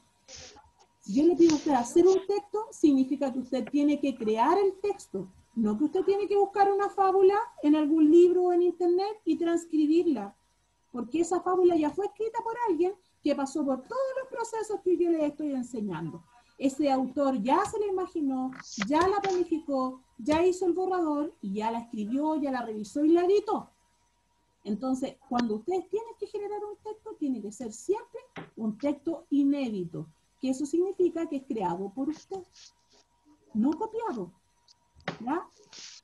Si yo le pido a usted hacer un texto, significa que usted tiene que crear el texto, no que usted tiene que buscar una fábula en algún libro o en internet y transcribirla, porque esa fábula ya fue escrita por alguien que pasó por todos los procesos que yo le estoy enseñando. Ese autor ya se la imaginó, ya la planificó, ya hizo el borrador y ya la escribió, ya la revisó y la editó. Entonces, cuando ustedes tienen que generar un texto, tiene que ser siempre un texto inédito, que eso significa que es creado por usted, no copiado, ¿ya?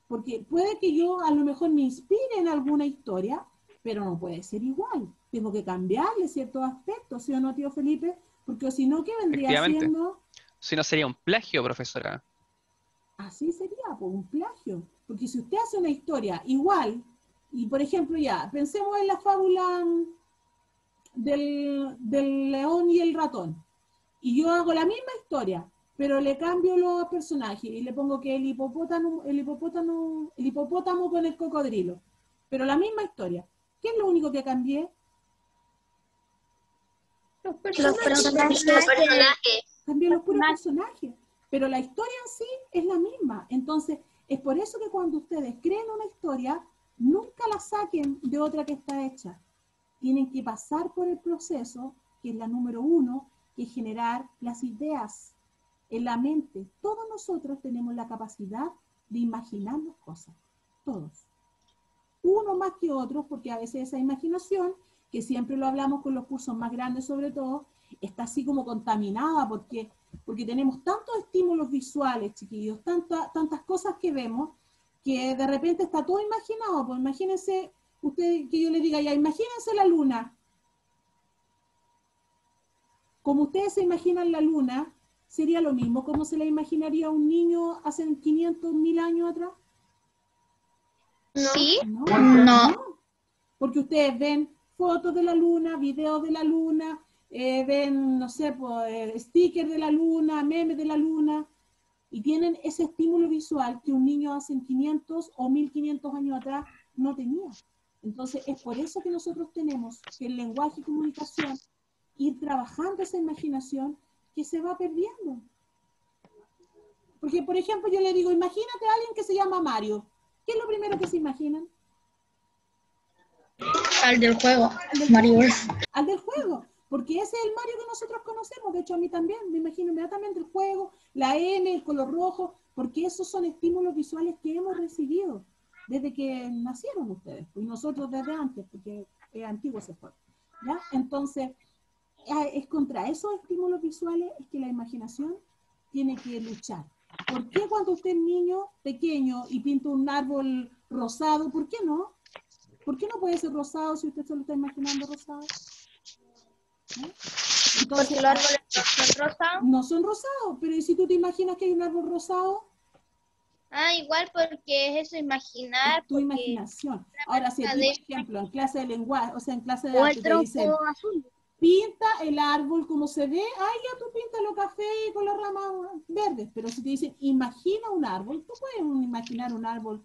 Porque puede que yo a lo mejor me inspire en alguna historia, pero no puede ser igual. Tengo que cambiarle ciertos aspectos, ¿sí o no, tío Felipe? Porque si no, ¿qué vendría siendo? Si no sería un plagio, profesora. Así sería, pues un plagio. Porque si usted hace una historia igual, y por ejemplo ya, pensemos en la fábula del león y el ratón, y yo hago la misma historia, pero le cambio los personajes y le pongo que el hipopótamo con el cocodrilo, pero la misma historia. ¿Qué es lo único que cambié? Los personajes. Cambié los puros personajes, pero la historia en sí es la misma. Entonces, es por eso que cuando ustedes creen una historia, nunca la saquen de otra que está hecha. Tienen que pasar por el proceso, que es la número 1, que es generar las ideas en la mente. Todos nosotros tenemos la capacidad de imaginarnos cosas, todos. Uno más que otros, porque a veces esa imaginación, que siempre lo hablamos con los cursos más grandes sobre todo, está así como contaminada, porque tenemos tantos estímulos visuales, chiquillos, tantas cosas que vemos, que de repente está todo imaginado. Pues imagínense, usted que yo le diga ya, imagínense la luna. Como ustedes se imaginan la luna, ¿sería lo mismo como se la imaginaría un niño hace 500, 1000 años atrás? ¿Sí? No. Porque ustedes ven fotos de la luna, videos de la luna, ven, no sé, pues, stickers de la luna, memes de la luna, y tienen ese estímulo visual que un niño hace 500 o 1500 años atrás no tenía. Entonces, es por eso que nosotros tenemos que el lenguaje y comunicación ir trabajando esa imaginación que se va perdiendo. Porque, por ejemplo, yo le digo, imagínate a alguien que se llama Mario. ¿Qué es lo primero que se imaginan? Al del juego, Mario. Al del juego, porque ese es el Mario que nosotros conocemos. De hecho, a mí también, me imagino inmediatamente el juego, la M, el color rojo, porque esos son estímulos visuales que hemos recibido desde que nacieron ustedes, y nosotros desde antes, porque es antiguo ese juego, ¿ya? Entonces, es contra esos estímulos visuales es que la imaginación tiene que luchar. ¿Por qué cuando usted es niño pequeño y pinta un árbol rosado, por qué no? ¿Por qué no puede ser rosado si usted solo está imaginando rosado? ¿Eh? Entonces, porque los árboles no son rosados. No son rosados, pero ¿y si tú te imaginas que hay un árbol rosado? Ah, igual porque es eso, imaginar. Es tu imaginación. Ahora, si por ejemplo, en clase de lenguaje, o sea, en clase de O arte el te dicen, tronco azul. pinta el árbol como se ve, ay, ya tú píntalo café con las ramas verdes, pero si te dicen, imagina un árbol, tú puedes imaginar un árbol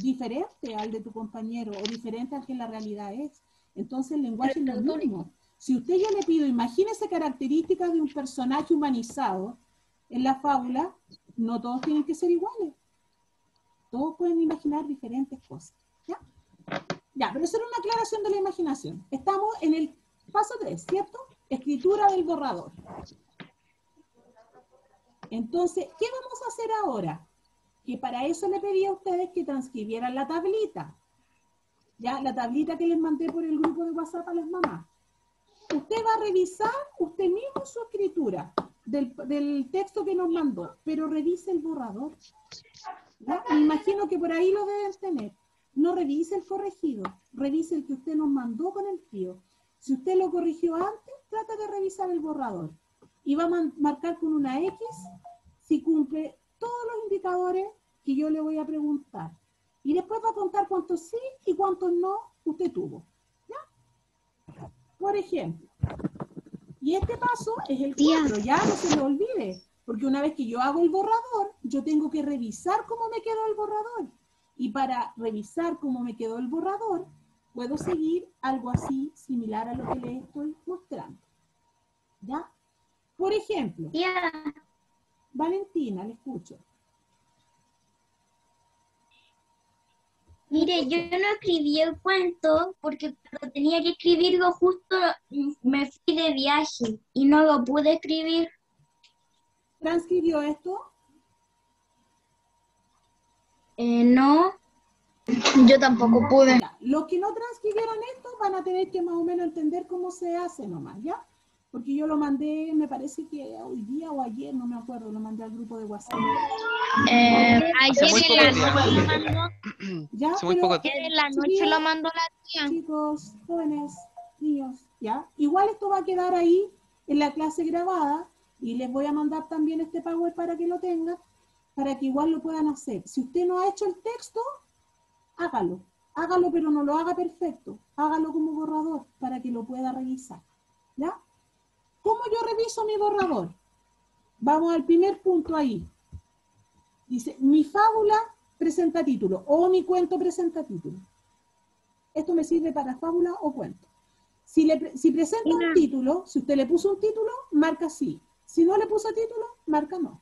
diferente al de tu compañero o diferente al que en la realidad es. Entonces el lenguaje es lo mismo. Si usted yo le pido, imagínese características de un personaje humanizado en la fábula, no todos tienen que ser iguales. Todos pueden imaginar diferentes cosas. ¿Ya? Ya, pero eso era una aclaración de la imaginación. Estamos en el paso 3, ¿cierto? Escritura del borrador. Entonces, ¿qué vamos a hacer ahora? Que para eso le pedí a ustedes que transcribieran la tablita. Ya, la tablita que les mandé por el grupo de WhatsApp a las mamás. Usted va a revisar usted mismo su escritura del texto que nos mandó, pero revise el borrador. ¿Ya? Me imagino que por ahí lo deben tener. No revise el corregido, revise el que usted nos mandó con el tío. Si usted lo corrigió antes, trata de revisar el borrador. Y va a marcar con una X si cumple todos los indicadores que yo le voy a preguntar. Y después va a contar cuántos sí y cuántos no usted tuvo. ¿Ya? Por ejemplo. Y este paso es el 4, ya no se me olvide. Porque una vez que yo hago el borrador, yo tengo que revisar cómo me quedó el borrador. Y para revisar cómo me quedó el borrador, puedo seguir algo así similar a lo que les estoy mostrando. ¿Ya? Por ejemplo, Tía, Valentina, le escucho. mire, yo no escribí el cuento porque cuando tenía que escribirlo justo me fui de viaje y no lo pude escribir. ¿Transcribió esto? No. Yo tampoco pude. Ya, los que no transcribieron esto van a tener que más o menos entender cómo se hace nomás, ¿ya? Porque yo lo mandé, me parece que hoy día o ayer, no me acuerdo, lo mandé al grupo de WhatsApp. Hace muy Ayer en poco la noche lo día. mandó. ¿Ya? Hace muy Pero, poco. Ayer en la noche lo mandó la tía. chicos, jóvenes, niños, ¿ya? Igual esto va a quedar ahí en la clase grabada y les voy a mandar también este PowerPoint para que lo tengan, para que igual lo puedan hacer. Si usted no ha hecho el texto, hágalo. Hágalo, pero no lo haga perfecto. Hágalo como borrador para que lo pueda revisar. ¿Ya? ¿Cómo yo reviso mi borrador? Vamos al primer punto ahí. Dice, mi fábula presenta título o mi cuento presenta título. Esto me sirve para fábula o cuento. Si presenta un título, si usted le puso un título, marca sí. Si no le puso título, marca no.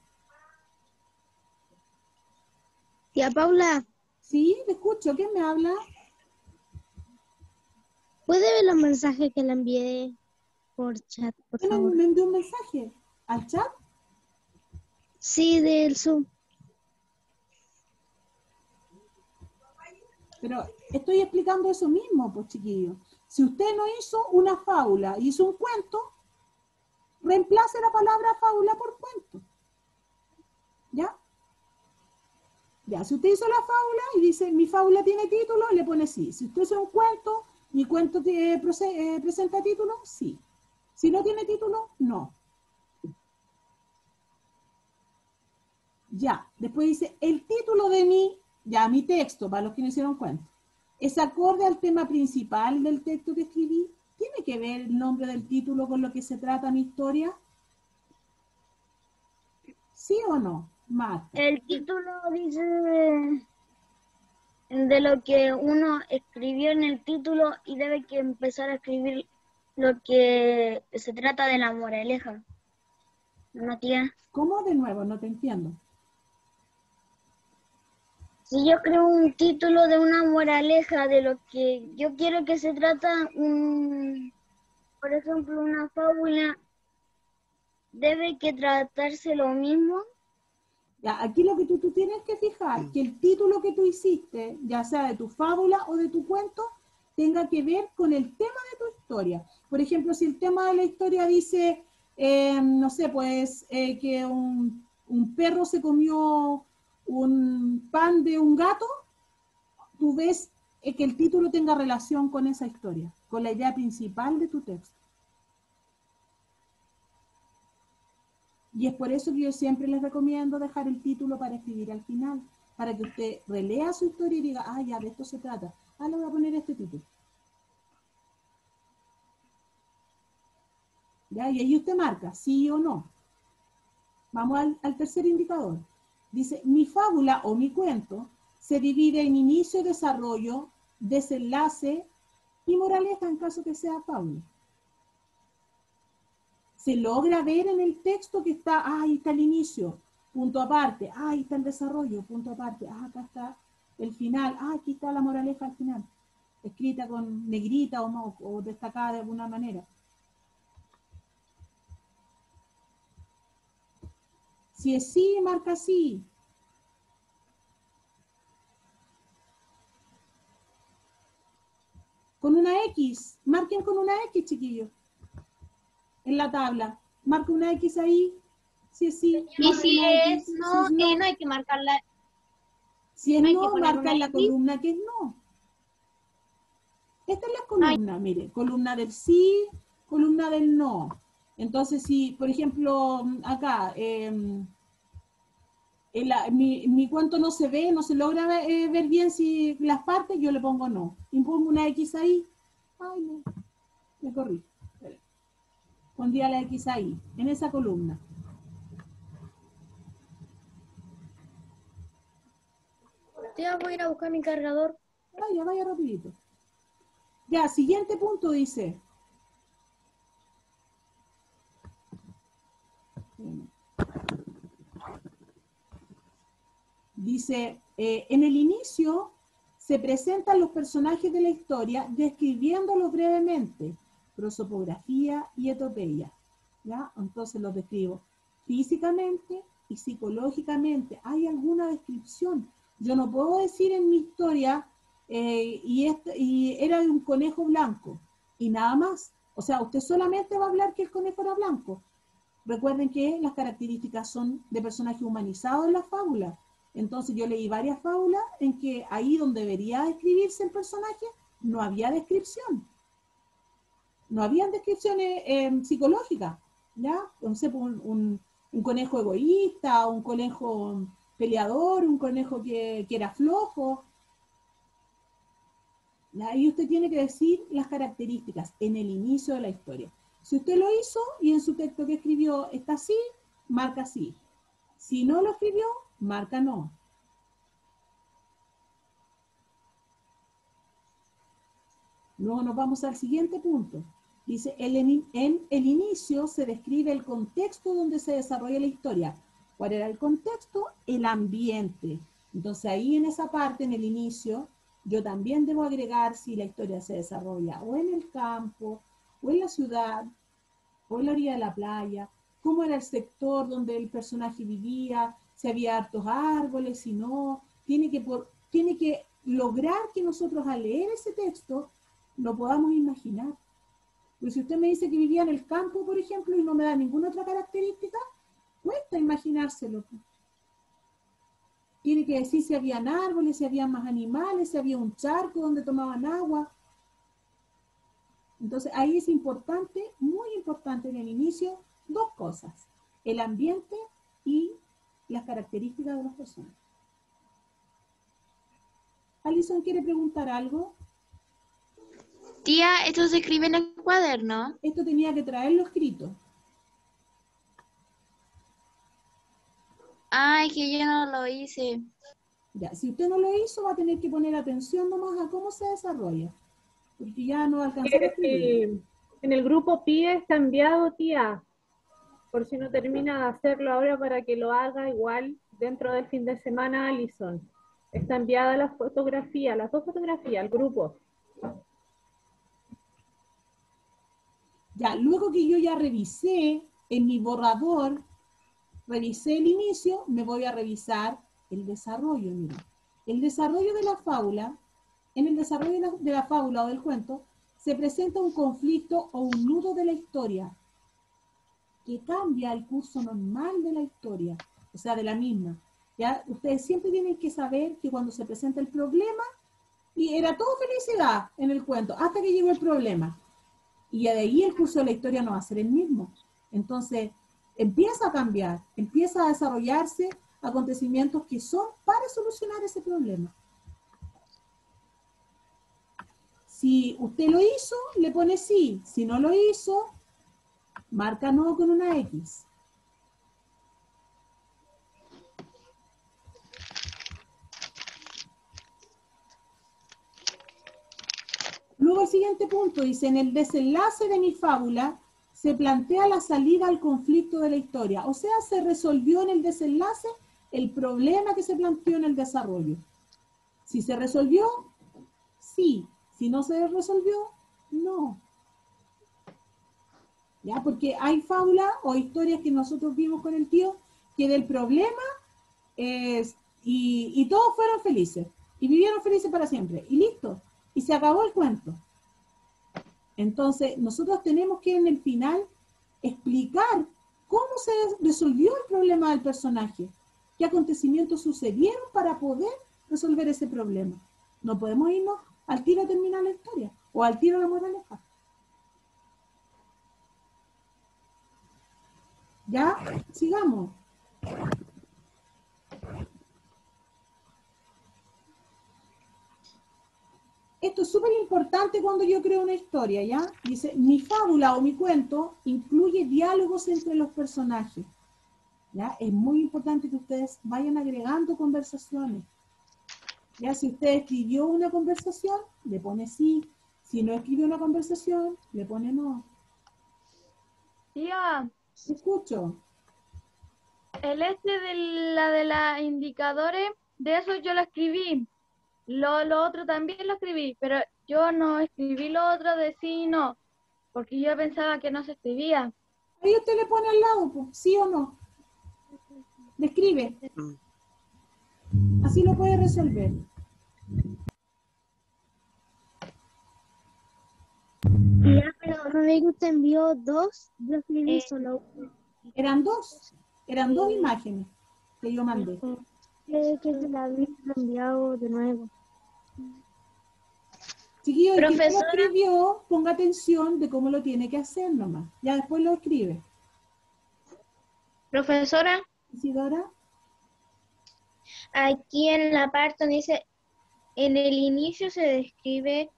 Tía Paula, Sí, le escucho. ¿Quién me habla? ¿puede ver los mensajes que le envié por chat, por ¿Quién favor? me envió un mensaje? ¿Al chat? Sí, del Zoom. Pero estoy explicando eso mismo, pues chiquillos. Si usted no hizo una fábula, hizo un cuento, reemplace la palabra fábula por cuento. ¿Ya? Ya, si usted hizo la fábula y dice, mi fábula tiene título, le pone sí. Si usted hizo un cuento, mi cuento presenta título, sí. Si no tiene título, no. Ya, después dice, el título de mi texto, para los que no hicieron cuento, ¿es acorde al tema principal del texto que escribí? ¿Tiene que ver el nombre del título con lo que se trata mi historia? ¿Sí o no? Marta. El título dice de lo que uno escribió en el título y debe que empezar a escribir lo que se trata de la moraleja. ¿No, tía? ¿Cómo de nuevo? No te entiendo. Si yo creo un título de una moraleja de lo que yo quiero que se trata, por ejemplo, una fábula, debe que tratarse lo mismo. Ya, aquí lo que tú tienes que fijar, que el título que tú hiciste, ya sea de tu fábula o de tu cuento, tenga que ver con el tema de tu historia. Por ejemplo, si el tema de la historia dice, no sé, pues que un perro se comió un pan de un gato, tú ves que el título tenga relación con esa historia, con la idea principal de tu texto. Y es por eso que yo siempre les recomiendo dejar el título para escribir al final, para que usted relea su historia y diga, ah, ya, de esto se trata. Ah, le voy a poner este título. ¿Ya? Y ahí usted marca, sí o no. Vamos al tercer indicador. Dice, mi fábula o mi cuento se divide en inicio, desarrollo, desenlace y moraleja en caso que sea fábula. Se logra ver en el texto que está, ahí está el inicio, punto aparte, ahí está el desarrollo, punto aparte, acá está el final, aquí está la moraleja al final, escrita con negrita o destacada de alguna manera. Si es sí, marca sí. Con una X, marquen con una X, chiquillos. En la tabla. Marca una X ahí. Si es sí. Y si es no, no hay que marcarla. Si es no hay no, que poner marca en la una X. columna que es no. Esta es la columna, mire. Columna del sí, columna del no. Entonces, si, por ejemplo, acá, mi cuento no se ve, no se logra ver bien si las partes, yo le pongo no. Y pongo una X ahí. Ay, no. Me corrí. Pondría la X ahí, en esa columna. Ya voy a ir a buscar mi cargador. Vaya rapidito. Ya, siguiente punto dice. Dice, en el inicio se presentan los personajes de la historia describiéndolos brevemente, prosopografía y etopeya, ¿ya? Entonces los describo físicamente y psicológicamente. ¿Hay alguna descripción? Yo no puedo decir en mi historia, y era de un conejo blanco, y nada más. O sea, usted solamente va a hablar que el conejo era blanco. Recuerden que las características son de personaje humanizado en la fábula. Entonces yo leí varias fábulas en que ahí donde debería describirse el personaje, no había descripción. No habían descripciones psicológicas, ¿ya? No sé, un conejo egoísta, un conejo peleador, un conejo que era flojo. Ahí usted tiene que decir las características en el inicio de la historia. Si usted lo hizo y en su texto que escribió está así, marca sí. Si no lo escribió, marca no. Luego nos vamos al siguiente punto. Dice, en el inicio se describe el contexto donde se desarrolla la historia. ¿Cuál era el contexto? El ambiente. Entonces ahí en esa parte, en el inicio, yo también debo agregar si la historia se desarrolla o en el campo, o en la ciudad, o en la orilla de la playa, cómo era el sector donde el personaje vivía, si había hartos árboles, si no. Tiene que lograr que nosotros al leer ese texto lo podamos imaginar. Porque si usted me dice que vivía en el campo, por ejemplo, y no me da ninguna otra característica, cuesta imaginárselo. Tiene que decir si habían árboles, si había más animales, si había un charco donde tomaban agua. Entonces ahí es importante, muy importante en el inicio, dos cosas: el ambiente y las características de las personas. Alison, ¿quiere preguntar algo? Tía, ¿esto se escribe en el cuaderno? Esto tenía que traerlo escrito. Ay, que yo no lo hice. Ya, si usted no lo hizo, va a tener que poner atención nomás a cómo se desarrolla. Porque ya no va a alcanzar a escribir. En el grupo PIE está enviado, tía. Por si no termina de hacerlo ahora, para que lo haga igual dentro del fin de semana, Alison. Está enviada la fotografía, las dos fotografías, al grupo. Ya, luego que yo ya revisé en mi borrador, revisé el inicio, me voy a revisar el desarrollo. Mira. El desarrollo de la fábula, en el desarrollo de la fábula o del cuento, se presenta un conflicto o un nudo de la historia que cambia el curso normal de la historia, o sea, de la misma. ¿Ya? Ustedes siempre tienen que saber que cuando se presenta el problema, y era todo felicidad en el cuento, hasta que llegó el problema. Y de ahí el curso de la historia no va a ser el mismo. Entonces, empieza a cambiar, empieza a desarrollarse acontecimientos que son para solucionar ese problema. Si usted lo hizo, le pone sí. Si no lo hizo, marca no con una X. Luego el siguiente punto dice, en el desenlace de mi fábula se plantea la salida al conflicto de la historia. O sea, se resolvió en el desenlace el problema que se planteó en el desarrollo. Si se resolvió, sí. Si no se resolvió, no. ¿Ya? Porque hay fábulas o historias que nosotros vimos con el tío, que del problema y todos fueron felices. Y vivieron felices para siempre. Y listo. Y se acabó el cuento. Entonces, nosotros tenemos que en el final explicar cómo se resolvió el problema del personaje, qué acontecimientos sucedieron para poder resolver ese problema. No podemos irnos al tiro a terminar la historia o al tiro a la moraleja. ¿Ya? Sigamos. Esto es súper importante cuando yo creo una historia, ¿ya? Dice, mi fábula o mi cuento incluye diálogos entre los personajes, ¿ya? Es muy importante que ustedes vayan agregando conversaciones. Ya, si usted escribió una conversación, le pone sí. Si no escribió una conversación, le pone no. Tía, Escucho. el de la indicadores de eso yo lo escribí. Lo otro también lo escribí, pero yo no escribí lo otro de sí y no, porque yo pensaba que no se escribía. Ahí usted le pone al lado, pues, sí o no. Le escribe. Así lo puede resolver. Ya, pero no ve que usted envió dos, yo escribí solo uno. Eran dos imágenes que yo mandé. Que se la había enviado de nuevo. Chiquillo, el que no lo Profesora. escribió, ponga atención de cómo lo tiene que hacer nomás. Ya después lo escribe. Profesora, Isidora, aquí en la parte donde dice, en el inicio se describe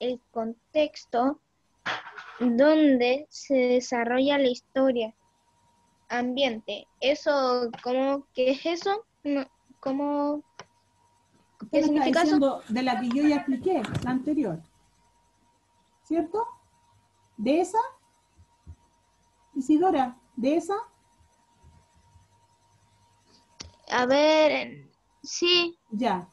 el contexto donde se desarrolla la historia. Ambiente. Eso, ¿qué es eso? No, ¿cómo? usted ¿Qué me está significa eso? diciendo de la que yo ya expliqué, la anterior. ¿Cierto? ¿De esa? Isidora, ¿de esa? A ver, sí. Ya.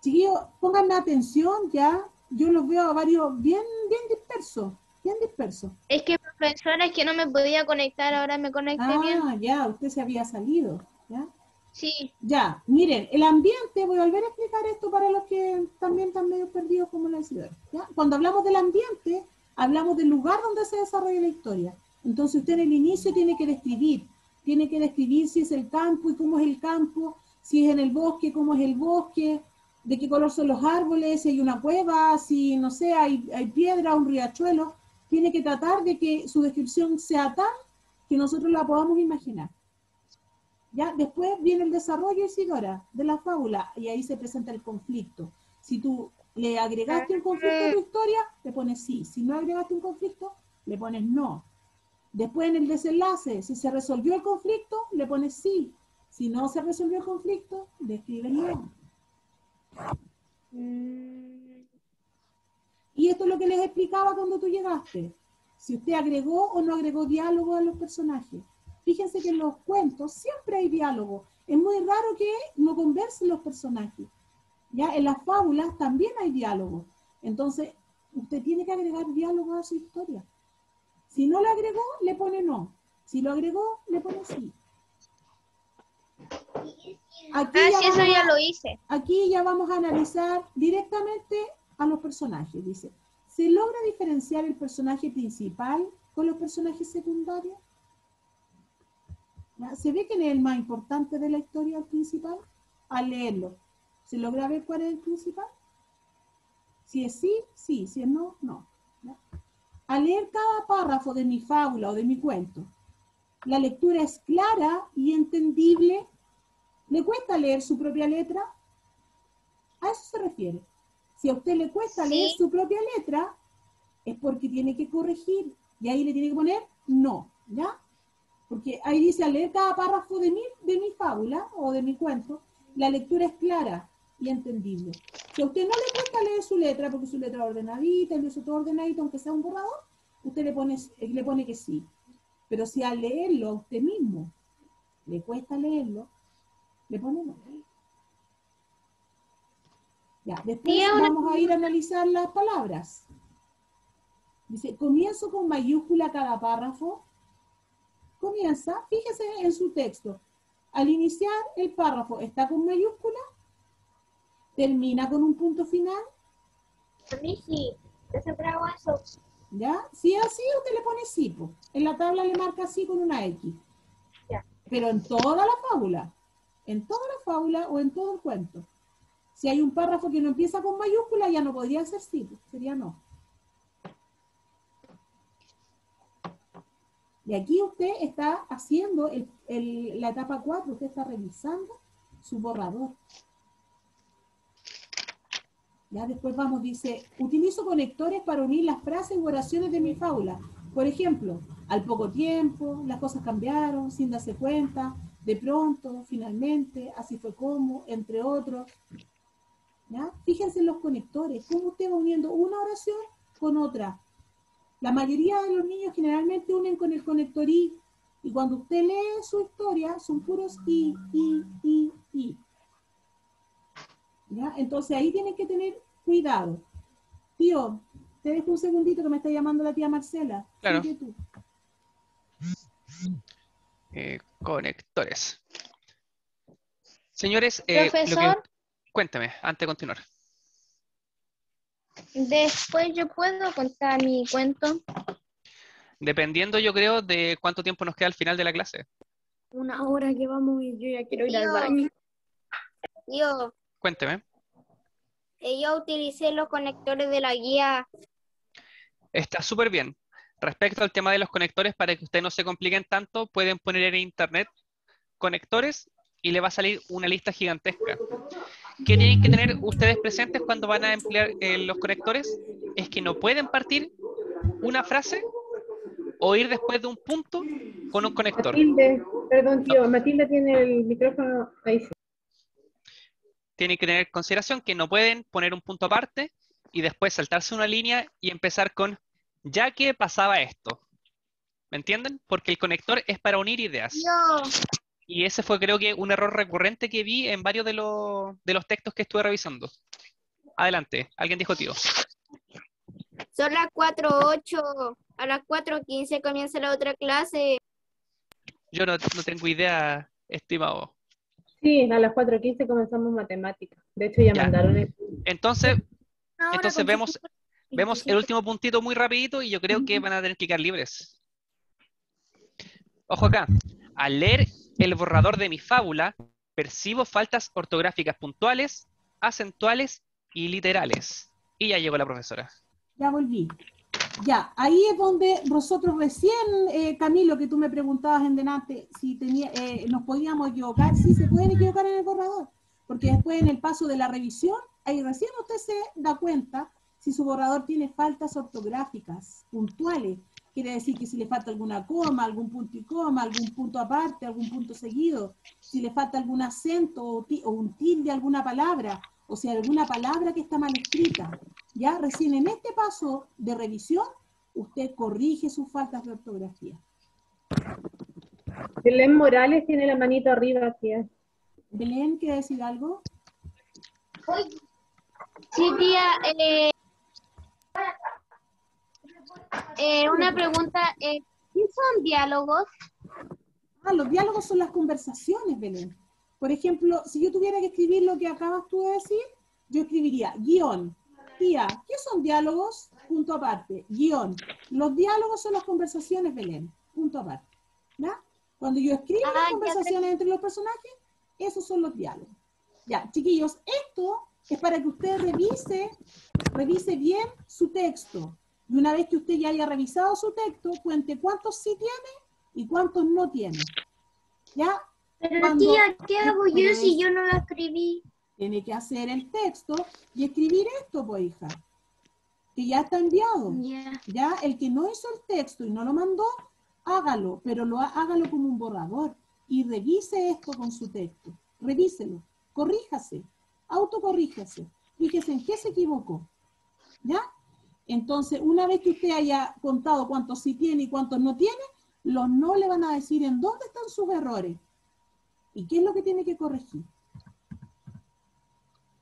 Chiquillos, pónganme atención ya. Yo los veo a varios bien dispersos. Bien dispersos. Es que, profesora, es que no me podía conectar, ahora me conecté bien. Ah, ya, usted se había salido. ¿Ya? Sí. Ya, miren, el ambiente, voy a volver a explicar esto para los que también están medio perdidos como la Isidora. ¿Ya? Cuando hablamos del ambiente, hablamos del lugar donde se desarrolla la historia. Entonces usted en el inicio tiene que describir si es el campo y cómo es el campo, si es en el bosque, cómo es el bosque, de qué color son los árboles, si hay una cueva, si, no sé, hay piedra, un riachuelo. Tiene que tratar de que su descripción sea tal que nosotros la podamos imaginar. ¿Ya? Después viene el desarrollo, Isidora, de la fábula, y ahí se presenta el conflicto. Si tú le agregaste un conflicto a tu historia, le pones sí. Si no agregaste un conflicto, le pones no. Después en el desenlace, si se resolvió el conflicto, le pones sí. Si no se resolvió el conflicto, le escribes no. Y esto es lo que les explicaba cuando tú llegaste. Si usted agregó o no agregó diálogo a los personajes. Fíjense que en los cuentos siempre hay diálogo. Es muy raro que no conversen los personajes. ¿Ya? En las fábulas también hay diálogo. Entonces, usted tiene que agregar diálogo a su historia. Si no lo agregó, le pone no. Si lo agregó, le pone sí. Aquí sí, eso ya lo hice. Aquí ya vamos a analizar directamente a los personajes. Dice, ¿se logra diferenciar el personaje principal con los personajes secundarios? ¿Ya? ¿Se ve quién es el más importante de la historia, el principal? Al leerlo, ¿se logra ver cuál es el principal? Si es sí, sí. Si es no, no. ¿Ya? Al leer cada párrafo de mi fábula o de mi cuento, ¿la lectura es clara y entendible? ¿Le cuesta leer su propia letra? A eso se refiere. Si a usted le cuesta leer su propia letra, es porque tiene que corregir. Y ahí le tiene que poner no, ¿ya? Porque ahí dice, al leer cada párrafo de mi fábula o de mi cuento, la lectura es clara y entendible. Si a usted no le cuesta leer su letra, porque su letra es ordenadita, lo hizo todo ordenadito, aunque sea un borrador, usted le pone que sí. Pero si al leerlo a usted mismo le cuesta leerlo, le pone no. Ya, después vamos a ir a analizar las palabras. Dice, comienzo con mayúscula cada párrafo. Comienza, fíjese en su texto. Al iniciar el párrafo está con mayúscula, termina con un punto final. A mí sí, yo siempre hago eso. ¿Ya? Si es así, usted le pone sí. Po. En la tabla le marca así con una X. Ya. Pero en toda la fábula o en todo el cuento. Si hay un párrafo que no empieza con mayúscula, ya no podría ser sí, sería no. Y aquí usted está haciendo la etapa 4, usted está revisando su borrador. Ya después vamos, dice, utilizo conectores para unir las frases u oraciones de mi fábula. Por ejemplo, al poco tiempo, las cosas cambiaron, sin darse cuenta, de pronto, finalmente, así fue como, entre otros. ¿Ya? Fíjense en los conectores, cómo usted va uniendo una oración con otra. La mayoría de los niños generalmente unen con el conector y cuando usted lee su historia, son puros y. ¿Ya? Entonces ahí tienen que tener cuidado. Tío, te dejo un segundito que me está llamando la tía Marcela. Claro. Sigue tú. Conectores. Señores, Profesor, cuéntame, antes de continuar. después yo puedo contar mi cuento. Dependiendo, yo creo, de cuánto tiempo nos queda al final de la clase. 1 hora que vamos y yo ya quiero ir al baño. Yo Cuénteme. utilicé los conectores de la guía. Está súper bien. Respecto al tema de los conectores, para que ustedes no se compliquen tanto, pueden poner en internet conectores y le va a salir una lista gigantesca. ¿Qué tienen que tener ustedes presentes cuando van a emplear los conectores? Es que no pueden partir una frase o ir después de un punto con un conector. Matilde, perdón tío, Matilde tiene el micrófono ahí. Sí. Tienen que tener en consideración que no pueden poner un punto aparte y después saltarse una línea y empezar con ya que pasaba esto. ¿Me entienden? Porque el conector es para unir ideas. Y ese fue, creo que, un error recurrente que vi en varios de los textos que estuve revisando. Adelante, alguien dijo tío. Son las 4:08. A las 4:15 comienza la otra clase. Yo no tengo idea, estimado. Sí, a las 4:15 comenzamos matemáticas. De hecho, ya mandaron el... Entonces vemos el último puntito muy rapidito y yo creo que van a tener que quedar libres. Ojo acá. Al leer el borrador de mi fábula, percibo faltas ortográficas puntuales, acentuales y literales. Y ya llegó la profesora. Ya volví. Ya, ahí es donde nosotros recién, Camilo, que tú me preguntabas en delante, si nos podíamos equivocar. Sí, se pueden equivocar en el borrador, porque después en el paso de la revisión, ahí recién usted se da cuenta si su borrador tiene faltas ortográficas puntuales. Quiere decir que si le falta alguna coma, algún punto y coma, algún punto aparte, algún punto seguido, si le falta algún acento o un tilde, alguna palabra, o sea, alguna palabra que está mal escrita. Ya recién en este paso de revisión, usted corrige sus faltas de ortografía. Belén Morales tiene la manito arriba, tía. Belén, ¿quiere decir algo? Sí, tía. Una pregunta. ¿Qué son diálogos? Los diálogos son las conversaciones, Belén. Por ejemplo, si yo tuviera que escribir lo que acabas tú de decir, yo escribiría guión. Tía, ¿qué son diálogos? Punto aparte. Guión. Los diálogos son las conversaciones, Belén. Punto aparte. ¿Ya? Cuando yo escribo las conversaciones entre los personajes, esos son los diálogos. Ya, chiquillos, esto es para que usted revise bien su texto. Y una vez que usted ya haya revisado su texto, cuente cuántos sí tiene y cuántos no tiene. ¿Ya? Pero tía, ¿qué hago yo si yo no lo escribí? Tiene que hacer el texto y escribir esto, pues, hija. Que ya está enviado. Ya, el que no hizo el texto y no lo mandó, hágalo, pero hágalo como un borrador. Y revise esto con su texto. Revíselo. Corríjase. Autocorríjase. Fíjese en qué se equivocó. ¿Ya? Entonces, una vez que usted haya contado cuántos sí tiene y cuántos no tiene, los no le van a decir en dónde están sus errores y qué es lo que tiene que corregir.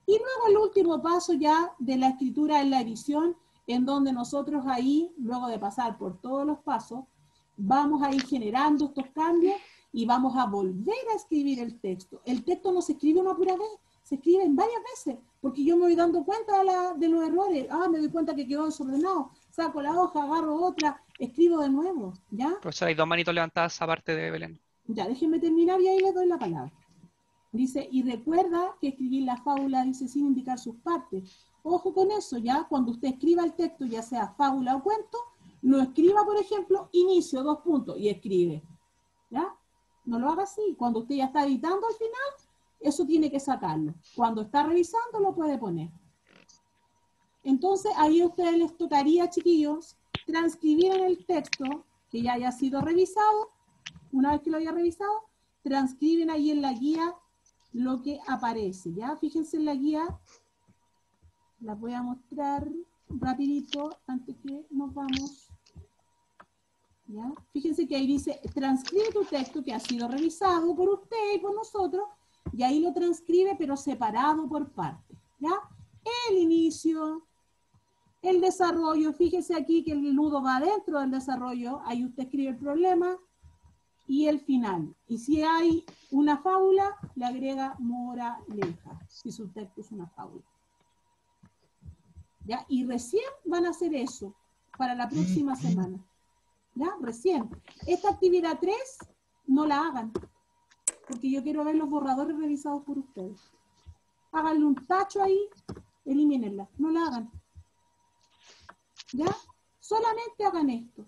Y luego el último paso ya de la escritura en la edición, en donde nosotros ahí, luego de pasar por todos los pasos, vamos a ir generando estos cambios y vamos a volver a escribir el texto. El texto no se escribe una pura vez, se escribe en varias veces, porque yo me voy dando cuenta de los errores. Me doy cuenta que quedó desordenado, saco la hoja, agarro otra, escribo de nuevo, ¿ya? Profesora, hay 2 manitos levantadas aparte de Belén. Ya, déjenme terminar y ahí les doy la palabra. Dice, y recuerda que escribir la fábula, dice, sin indicar sus partes. Ojo con eso, ¿ya? Cuando usted escriba el texto, ya sea fábula o cuento, no escriba, por ejemplo, inicio, 2 puntos, y escribe, ¿ya? No lo haga así. Cuando usted ya está editando al final, eso tiene que sacarlo. Cuando está revisando, lo puede poner. Entonces, ahí a ustedes les tocaría, chiquillos, transcribir en el texto, que ya haya sido revisado. Una vez que lo haya revisado, transcriben ahí en la guía lo que aparece, ¿ya? Fíjense en la guía, las voy a mostrar rapidito antes que nos vamos, ¿ya? Fíjense que ahí dice, transcribe tu texto que ha sido revisado por usted y por nosotros, y ahí lo transcribe, pero separado por partes, ¿Ya? El inicio, el desarrollo, fíjese aquí que el nudo va dentro del desarrollo, ahí usted escribe el problema, y el final. Y si hay una fábula, le agrega moraleja, si su texto es una fábula. ¿Ya? Y recién van a hacer eso para la próxima semana. ¿Ya? Recién. Esta actividad 3, no la hagan, porque yo quiero ver los borradores revisados por ustedes. Háganle un tacho ahí, elimínenla, no la hagan. ¿Ya? Solamente hagan esto,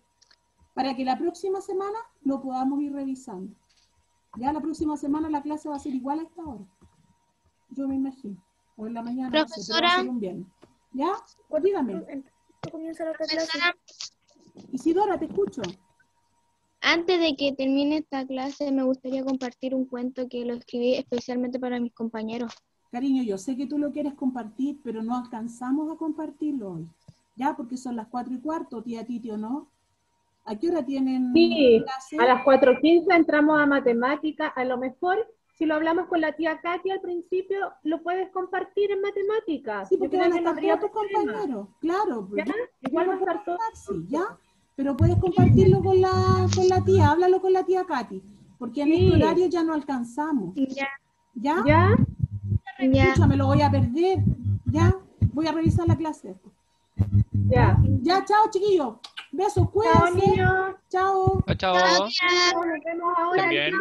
para que la próxima semana lo podamos ir revisando. Ya la próxima semana la clase va a ser igual a esta hora. Yo me imagino. O en la mañana, no sé, pero va a ser un viernes. ¿Ya? Dígame. Comienza la clase. Isidora, te escucho. Antes de que termine esta clase, me gustaría compartir un cuento que lo escribí especialmente para mis compañeros. Cariño, yo sé que tú lo quieres compartir, pero no alcanzamos a compartirlo hoy. ¿Ya? Porque son las 4:15, tía Titi, ¿o no? ¿A qué hora tienen clase? A las 4:15 entramos a matemática. A lo mejor, si lo hablamos con la tía Katy al principio, lo puedes compartir en matemáticas. Sí, porque van a estar todos tus compañeros. Claro. ¿Ya? Igual van a estar todos. ¿Ya? Pero puedes compartirlo con la tía, háblalo con la tía Katy, porque en este horario ya no alcanzamos. Ya. ¿Ya? ¿Ya? Escucha, me lo voy a perder. ¿Ya? Voy a revisar la clase. Ya. Ya, chao, chiquillos. Besos, cuídense. Chao, niños. Chao. Chao. Nos vemos ahora. Bien.